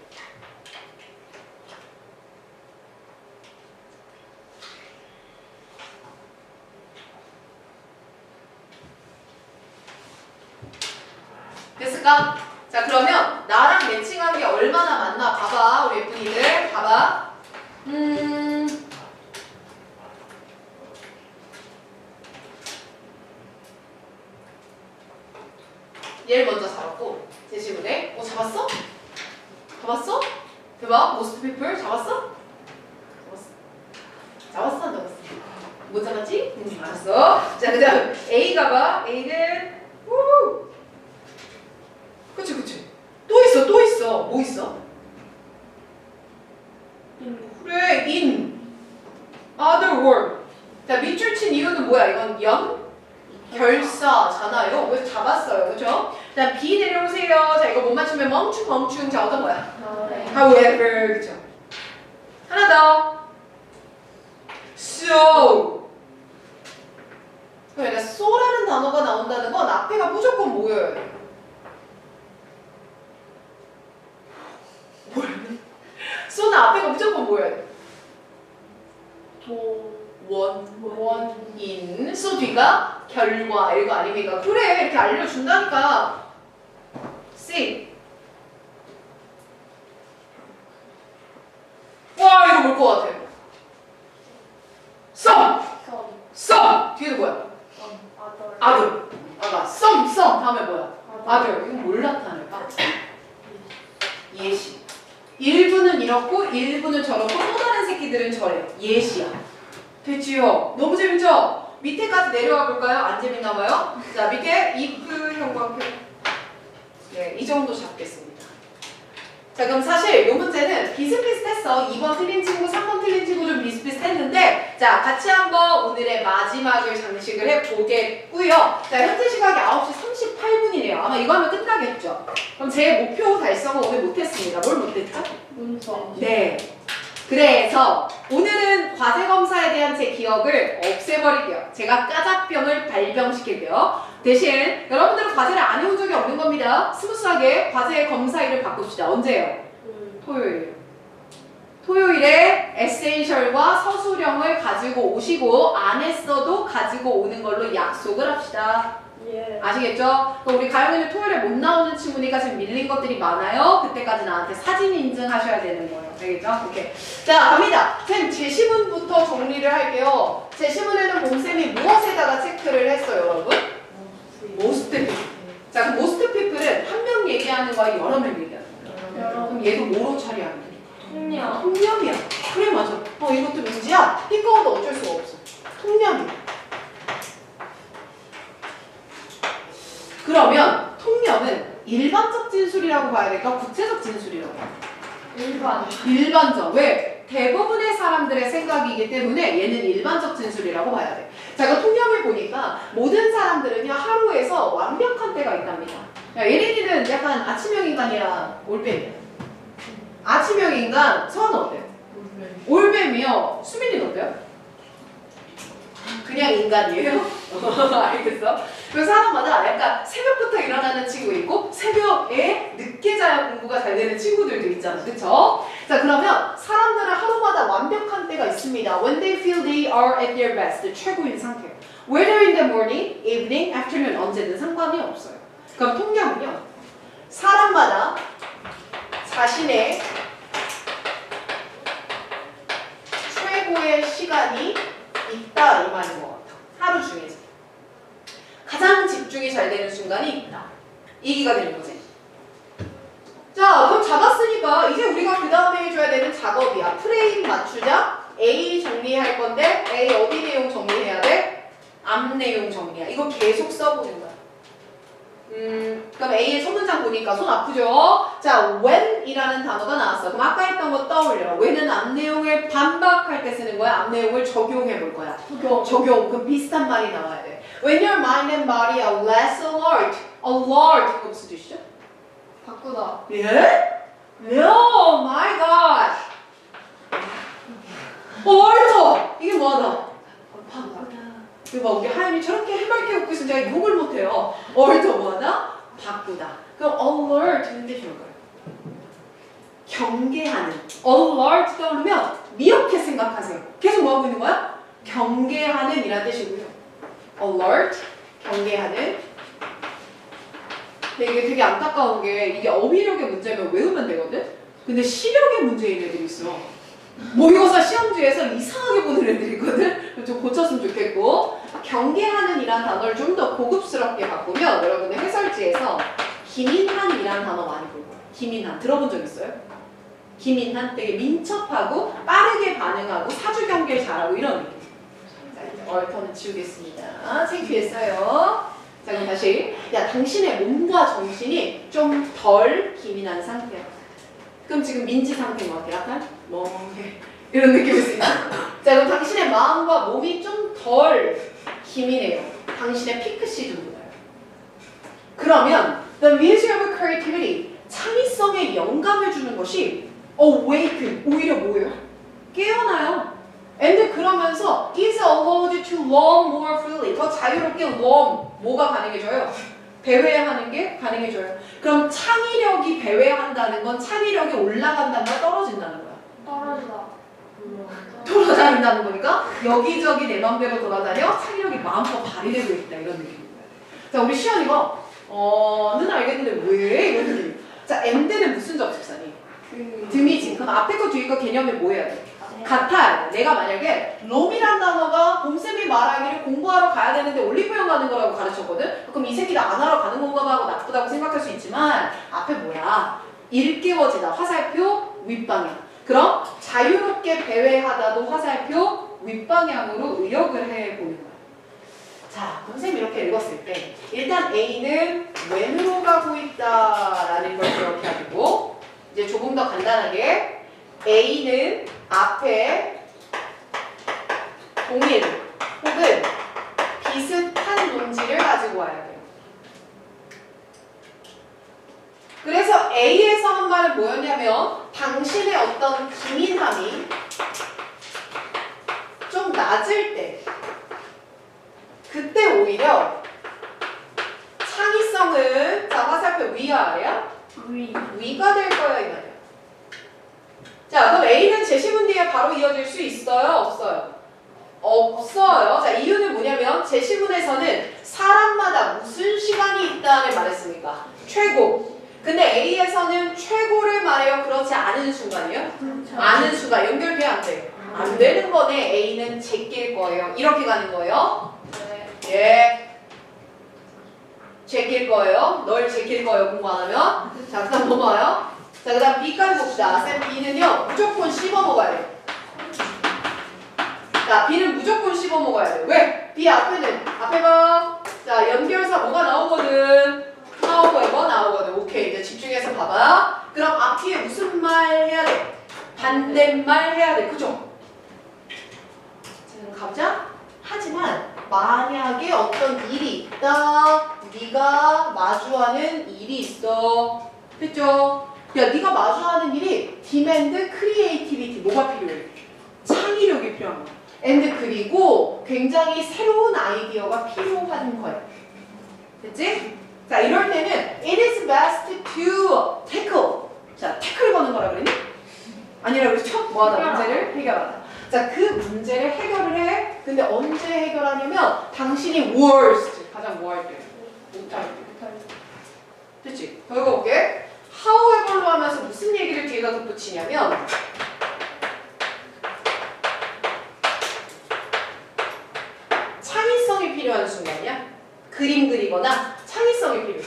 됐을까? 자 그러면 나랑 매칭한 게 얼마나 맞나 봐봐. 우리 예쁜이들 봐봐. 얘를 먼저 잡았고 제시문에 잡았어? 잡았어? 대박. most people 잡았어? 잡았어 안 잡았어? 못 잡았지? 알았어. 자 그다음 A가 봐. A는 그치 또 있어 뭐 있어? 그래 in other word. 자 밑줄 친 이유는 뭐야? 이건 결사잖아요. 그래서 잡았어요. 그죠? 자, B 내려오세요. 자, 이거 못 맞추면 멍충. 자, 어떤 거야? However. 그죠? 하나 더. So. 그러니까 so라는 단어가 나온다는 건 앞에가 무조건 뭐예요? so는 앞에가 무조건 뭐예요? 원인. so 뒤가 결과 이거 아닙니까? 그래 이렇게 알려준다니까. C. 와 이거 뭘 것 같아? some 뒤에는 뭐야? 아들. 아가 some 다음에 뭐야? 아들. 이건 뭘 나타낼까? 예시. 일부는 이렇고 일부는 저렇고 또 다른 새끼들은 저래. 예시야. 됐지요? 너무 재밌죠? 밑에까지 내려와 볼까요? 안 재밌나 봐요? 자, 밑에 if 형광표. 네, 이 정도 잡겠습니다. 자, 그럼 사실 이 문제는 비슷비슷했어. 2번 틀린 친구, 3번 틀린 친구 좀 비슷비슷했는데 자, 같이 한번 오늘의 마지막을 장식을 해보겠고요. 자, 현재 시각이 9시 38분이네요. 아마 이거 하면 끝나겠죠? 그럼 제 목표 달성은 오늘 못했습니다. 뭘 못했죠? 문서. 네. 그래서 오늘은 과제 검사에 대한 제 기억을 없애버릴게요. 제가 까작병을 발병시킬게요. 대신 여러분들은 과제를 안 해온 적이 없는 겁니다. 스무스하게 과제 검사일을 바꿉시다. 언제예요? 토요일. 토요일에 에센셜과 서술형을 가지고 오시고 안 했어도 가지고 오는 걸로 약속을 합시다. 예. 아시겠죠? 그럼 우리 가영이는 토요일에 못 나오는 친구니까 지금 밀린 것들이 많아요. 그때까지 나한테 사진 인증하셔야 되는 거예요. 알겠죠? 오케이. 자, 갑니다. 쌤, 제시문부터 정리를 할게요. 제시문에는 봄쌤이 무엇에다가 체크를 했어요, 여러분? 모스트 피플. 자, 그럼 모스트 피플은 한 명 얘기하는 거야, 여러 명 얘기하는 거야? 그럼 얘도 뭐로 처리하면 돼? 통념. 통념이야. 그래, 맞아. 이것도 민지야. 띠꺼워도 어쩔 수가 없어. 통념이야. 그러면 통념은 일반적 진술이라고 봐야 될까? 구체적 진술이라고 봐야 될까? 일반적. 왜? 대부분의 사람들의 생각이기 때문에 얘는 일반적 진술이라고 봐야 돼. 자, 그 통념을 보니까 모든 사람들은요 하루에서 완벽한 때가 있답니다. 야, 예린이는 약간 아침형 인간이야, 올빼미야? 아침형 인간. 서원은 어때요? 올빼미요. 수민이는 어때요? 그냥 인간이에요? 알겠어? 그 사람마다 약간 새벽부터 일어나는 친구 있고 새벽에 늦게 자야 공부가 잘 되는 친구들도 있잖아. 그쵸? 자, 그러면 사람들은 하루마다 완벽한 때가 있습니다. When they feel they are at their best. 최고인 상태. Whether in the morning, evening, afternoon 언제든 상관이 없어요. 그럼 통념은요. 사람마다 자신의 최고의 시간이 있다 이 말인 것 같아. 하루 중에서 가장 집중이 잘 되는 순간이 있다. 얘기가 되는 거지. 자, 그럼 잡았으니까 이제 우리가 그 다음에 해줘야 되는 작업이야. 프레임 맞추자. A 정리할 건데 A 어디 내용 정리해야 돼? 앞 내용 정리야. 이거 계속 써보는 거야. 그럼 A의 첫 문장 보니까 손 아프죠? 자, when이라는 단어가 나왔어. 그럼 아까 했던 거 떠올려. when은 앞 내용을 반박할 때 쓰는 거야. 앞 내용을 적용해 볼 거야. 적용. 그럼 비슷한 말이 나와야 돼. When your mind and body are less alert. alert. 이거 무슨 뜻이죠? 바꾸다. 예? Oh my gosh. alert. 이게 뭐하다? 이거 봐, 우리 하연이 저렇게 해맑게 웃고 있으면 제가 욕을 못해요. alert 뭐하다? 바꾸다. 그럼 alert는 뜻이 뭘까요? 경계하는. alert 떠오르면 미역해 생각하세요. 계속 뭐하고 있는 거야? 경계하는 이란 뜻이고요. alert, 경계하는. 근데 이게 되게 안타까운 게 이게 어휘력의 문제면 외우면 되거든? 근데 시력의 문제인 애들이 있어. 모의고사 시험지에서 이상하게 보는 애들이 있거든? 좀 고쳤으면 좋겠고. 경계하는 이란 단어를 좀 더 고급스럽게 바꾸면 여러분들 해설지에서 기민한이란 단어 많이 볼 거예요. 기민한. 들어본 적 있어요? 기민한? 되게 민첩하고 빠르게 반응하고 사주 경계를 잘하고 이런 느낌. 자, 이제 얼터는 지우겠습니다. 창피했어요. 자, 그럼 다시. 야, 당신의 몸과 정신이 좀 덜 기민한 상태야. 그럼 지금 민지 상태인 것 같아. 약간 멍해. 이런 느낌일 수 있어. 자, 그럼 당신의 마음과 몸이 좀 덜 기민해요. 당신의 피크 시즌보다요. 그러면 the music of creativity, 창의성에 영감을 주는 것이 awaken, 오히려 뭐예요? 깨어나요. and 그러면서 is allowed to roam more freely, 더 자유롭게 roam, 뭐가 가능해져요? 배회하는 게 가능해져요. 그럼 창의력이 배회한다는 건 창의력이 올라간다는 거야, 떨어진다는 거야? 떨어지다. 돌아다닌다는 거니까 여기저기 내 맘대로 돌아다녀 창의력이 마음껏 발휘되고 있다 이런 느낌입니다. 자, 우리 시연이가 는 알겠는데 왜? 이런 느낌. 자, and는 무슨 접속사니? 등이지. 그럼 앞에 거 뒤에 거 개념이 뭐 해야 돼? 같아야 돼. 내가 만약에 롬이란 단어가 봄쌤이 말하기를 공부하러 가야 되는데 올리브영 가는 거라고 가르쳤거든? 그럼 이 새끼들 안 하러 가는 건가 하고 나쁘다고 생각할 수 있지만 앞에 뭐야? 일깨워지다. 화살표 윗방향. 그럼 자유롭게 배회하다도 화살표 윗방향으로 의역을 해보는 거야. 자, 선생님이 이렇게 읽었을 때 일단 A는 when으로 가고 있다라는 걸 기억해야 되고 이제 조금 더 간단하게 A는 앞에 동일 혹은 비슷한 논지를 가지고 와야 돼요. 그래서 A에서 한 말은 뭐였냐면 당신의 어떤 기민함이 좀 낮을 때 그때 오히려 창의성은 자 화살표 위야 아래야? 위가 될 거야 이 말이야. 자 그럼 A는 제시문 뒤에 바로 이어질 수 있어요? 없어요? 없어요. 자 이유는 뭐냐면 제시문에서는 사람마다 무슨 시간이 있다를 말했습니까? 최고. 근데 A에서는 최고를 말해요? 그렇지 않은 순간이요? 않은 순간 연결돼 안 돼요? 안 되는 거네. A는 제낄 거예요. 이렇게 가는 거예요? 네. 예. 제낄 거예요. 널 제낄 거예요. 공부 안 하면. 자, 그 다음 넘어와요. 자, 그 다음 B까지 봅시다. 쌤 B는요. 무조건 씹어 먹어야 돼요. 자, B는 무조건 씹어 먹어야 돼요. 왜? B 앞에는. 앞에 봐. 자, 연결사 뭐가 나오거든. 나오고 나오거든. 오케이. 이제 집중해서 봐봐. 그럼 앞뒤에 무슨 말 해야 돼? 반대말 해야 돼. 그죠? 자, 그럼 가보자. 하지만 만약에 어떤 일이 있다. 네가 마주하는 일이 있어. 됐죠? 야, 네가 마주하는 일이 demand creativity. 뭐가 필요해? 창의력이 필요한 거야. and 그리고 굉장히 새로운 아이디어가 필요한 거야. 됐지? 자, 이럴 때는 it is best to tackle. 자, 태클 거는 거라 그랬니? 아니라 그렇죠? 뭐하다? 문제를 해결하다. 자, 그 문제를 해결을 해. 근데 언제 해결하냐면 당신이 worst. 가장 뭐 할 때? 못할 때. 됐지? 더 읽어볼게. however로 하면서 무슨 얘기를 뒤에다 덧붙이냐면 창의성이 필요한 순간이야. 그림 그리거나 창의성이 필요해.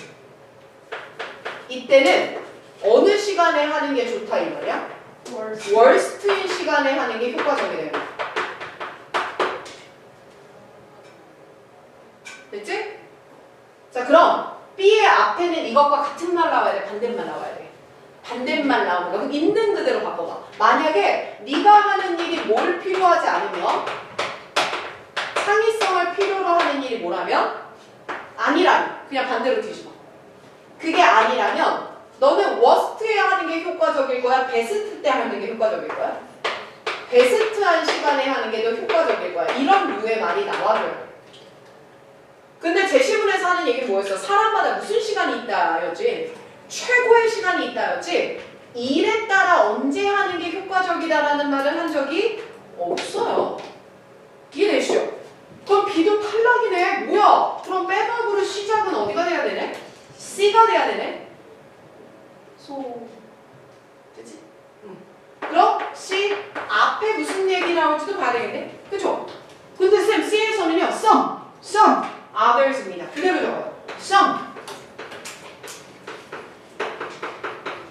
이때는 어느 시간에 하는 게 좋다 이 말이야? worst인 시간에 하는 게 효과적이래요. 됐지? 자, 그럼 B의 앞에는 이것과 같은 말 나와야 돼? 반대말 나와야 돼? 반대말 나오는 거야. 그럼 있는 그대로 바꿔봐. 만약에 네가 하는 일이 뭘 필요하지 않으면 창의성을 필요로 하는 일이 뭐라면? 아니라면 그냥 반대로 뒤집어. 그게 아니라면 너는 worst에 하는 게 효과적일 거야? 베스트 때 하는 게 효과적일 거야? 베스트한 시간에 하는 게 더 효과적일 거야. 이런 류의 말이 나와줘요. 근데 제시문에서 하는 얘기는 뭐였어? 사람마다 무슨 시간이 있다였지? 최고의 시간이 있다였지? 일에 따라 언제 하는 게 효과적이다라는 말을 한 적이 없어요. 이해되시죠? 그럼 B도 탈락이네. 뭐야? 그럼 백업으로 시작은 어디가 돼야 되네? C가 돼야 되네? 됐지? 그럼 C 앞에 무슨 얘기 나올지도 봐야 되겠네? 그쵸? 근데 쌤 C에서는요 some, others입니다. 그대로 적어요. some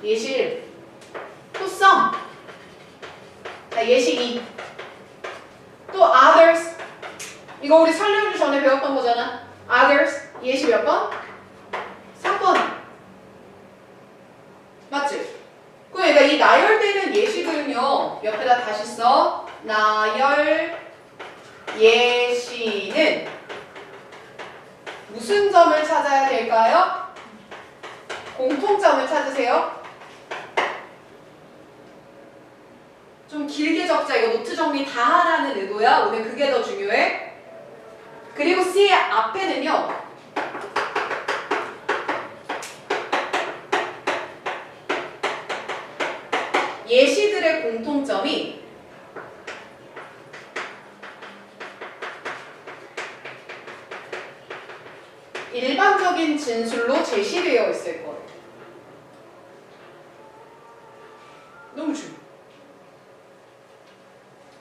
예시 1 또 some 자 예시 2 또 others 이거 우리 설명주 전에 배웠던 거잖아. others 예시 몇 번? 3번 맞지? 그러니까 이 나열되는 예시들은요 옆에다 다시 써. 나열 예시는 무슨 점을 찾아야 될까요? 공통점을 찾으세요. 좀 길게 적자. 이거 노트 정리 다 하라는 의도야. 오늘 그게 더 중요해. 그리고 C의 앞에는요 예시들의 공통점이 일반적인 진술로 제시되어 있을 거예요. 너무 중요해.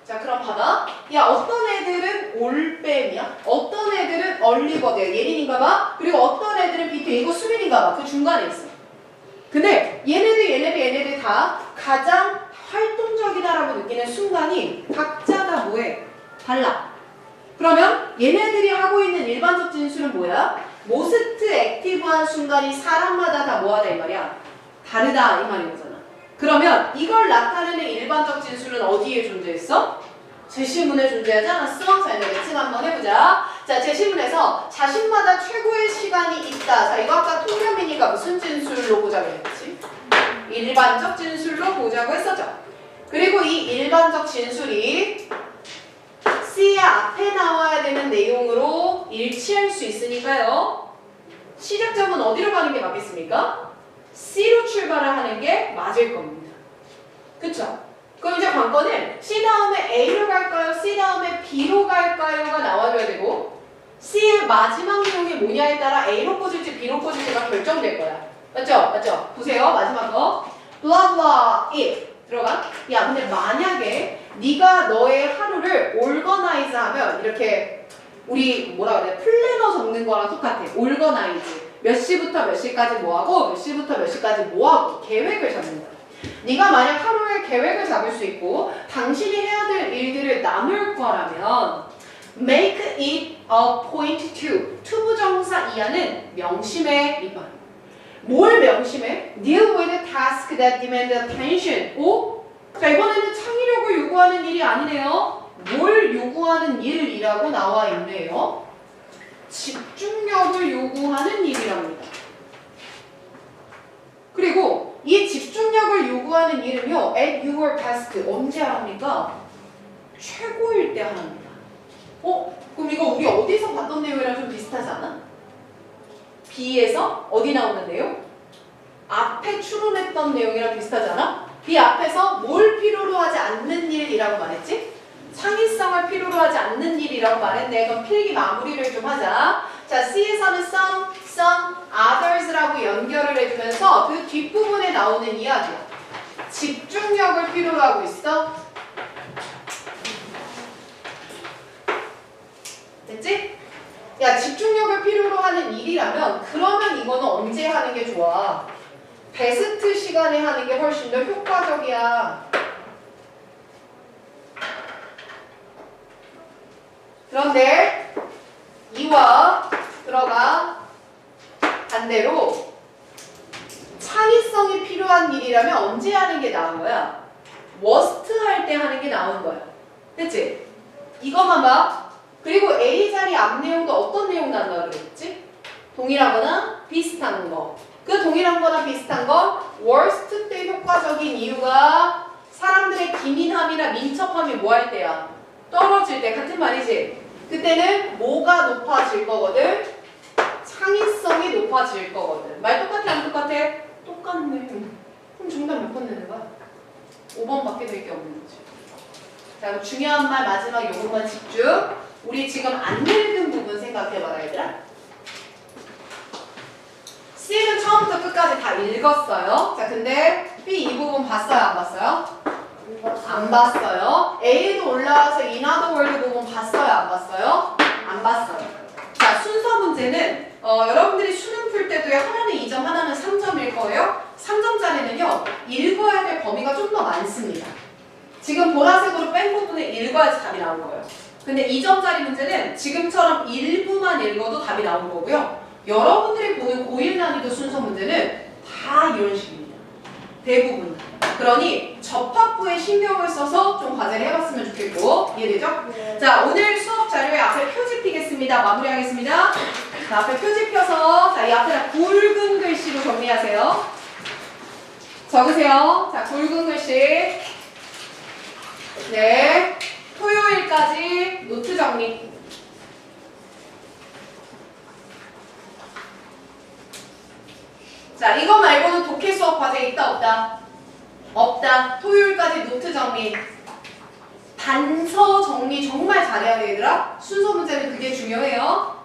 자, 그럼 봐봐. 야, 어떤 애들은 올빼미야? 어떤 애들은 얼리버드야? 예린인가 봐? 그리고 어떤 애들은 비트, 이거 수빈인가 봐. 그 중간에 있어. 근데 얘네들 다 가장 활동적이다라고 느끼는 순간이 각자 다 뭐해? 달라. 그러면 얘네들이 하고 있는 일반적 진술은 뭐야? 모스트 액티브한 순간이 사람마다 다 뭐하다 이 말이야? 다르다 이 말인 거잖아. 그러면 이걸 나타내는 일반적 진술은 어디에 존재했어? 제시문에 존재하지 않았어? 자, 이제 매칭 한번 해보자. 자, 제시문에서 자신마다 최고의 시간이 있다. 자, 이거 아까 통념이니까 무슨 진술로 보자고 했지? 일반적 진술로 보자고 했었죠. 그리고 이 일반적 진술이 C의 앞에 나와야 되는 내용으로 일치할 수 있으니까요. 시작점은 어디로 가는 게 맞겠습니까? C로 출발을 하는 게 맞을 겁니다. 그쵸? 그럼 이제 관건은 C 다음에 A로 갈까요? C 다음에 B로 갈까요?가 나와줘야 되고 C의 마지막 내용이 뭐냐에 따라 A로 꽂을지 B로 꽂을지가 결정될 거야. 맞죠? 맞죠? 보세요. 마지막 거. blah blah if 들어가. 야, 근데 만약에 네가 너의 하루를 organize 하면 이렇게 우리 뭐라 그래? 플래너 적는 거랑 똑같아. organize. 몇 시부터 몇 시까지 뭐 하고 몇 시부터 몇 시까지 뭐 하고 계획을 잡는 거야. 네가 만약 하루에 계획을 잡을 수 있고 당신이 해야 될 일들을 나눌 거라면 make it a point to 투부정사 이하는 명심해 이 말. 뭘 명심해? Deal with a task that demand attention. 오? 자, 이번에는 창의력을 요구하는 일이 아니네요. 뭘 요구하는 일이라고 나와 있네요. 집중력을 요구하는 일이랍니다. 그리고 이 집중력을 요구하는 일은요, at your best 언제 합니까? 최고일 때 합니다. 그럼 이거 우리 어디서 봤던 내용이랑 좀 비슷하지 않아? B에서 어디 나오는 내용? 앞에 추론했던 내용이랑 비슷하지 않아? B 앞에서 뭘 필요로 하지 않는 일이라고 말했지? 창의성을 필요로 하지 않는 일이라고 말했네. 그럼 필기 마무리를 좀 하자. 자, C에서는 some, others라고 연결을 해주면서 그 뒷부분에 나오는 이야기야. 집중력을 필요로 하고 있어. 됐지? 야, 집중력을 필요로 하는 일이라면 그러면 이거는 언제 하는 게 좋아? 베스트 시간에 하는 게 훨씬 더 효과적이야. 그런데 이와 들어가 반대로 창의성이 필요한 일이라면 언제 하는 게 나은 거야? 워스트 할 때 하는 게 나은 거야. 됐지? 이것만 봐. 그리고 A 자리 앞 내용도 어떤 내용 나온다고 그랬지? 동일하거나 비슷한 거. 그 동일한 거나 비슷한 건 worst 때 효과적인 이유가 사람들의 기민함이나 민첩함이 뭐 할 때야? 떨어질 때. 같은 말이지? 그때는 뭐가 높아질 거거든? 창의성이 높아질 거거든. 말 똑같아 안 똑같아? 똑같네. 그럼 정답 몇 번 내는 거야? 5번밖에 될 게 없는 거지. 자, 그럼 중요한 말 마지막 요것만 집중. 우리 지금 안 읽은 부분 생각해봐라 얘들아. C는 처음부터 끝까지 다 읽었어요. 자, 근데 B 이 부분 봤어요? 안 봤어요? 안 봤어요. A도 올라와서 in other word 부분 봤어요? 안 봤어요? 안 봤어요. 자, 순서 문제는 여러분들이 수능 풀 때도요. 하나는 2점, 하나는 3점일 거예요. 3점짜리는요. 읽어야 될 범위가 좀 더 많습니다. 지금 보라색으로 뺀 부분을 읽어야지 답이 나올 거예요. 근데 2점짜리 문제는 지금처럼 일부만 읽어도 답이 나올 거고요. 여러분들이 보는 고1 난이도 순서 문제는 다 이런 식입니다. 대부분. 그러니 접합부에 신경을 써서 좀 과제를 해봤으면 좋겠고 이해되죠? 네. 자, 오늘 수업 자료에 앞에 표지 피겠습니다. 마무리하겠습니다. 자, 앞에 표지 펴서 자, 이 앞에다 굵은 글씨로 정리하세요. 적으세요. 자, 굵은 글씨. 네. 토요일까지 노트 정리. 자, 이거 말고는 독해 수업 과제 있다 없다? 없다. 토요일까지 노트 정리. 단서 정리 정말 잘해야 돼 얘들아. 순서 문제는 그게 중요해요.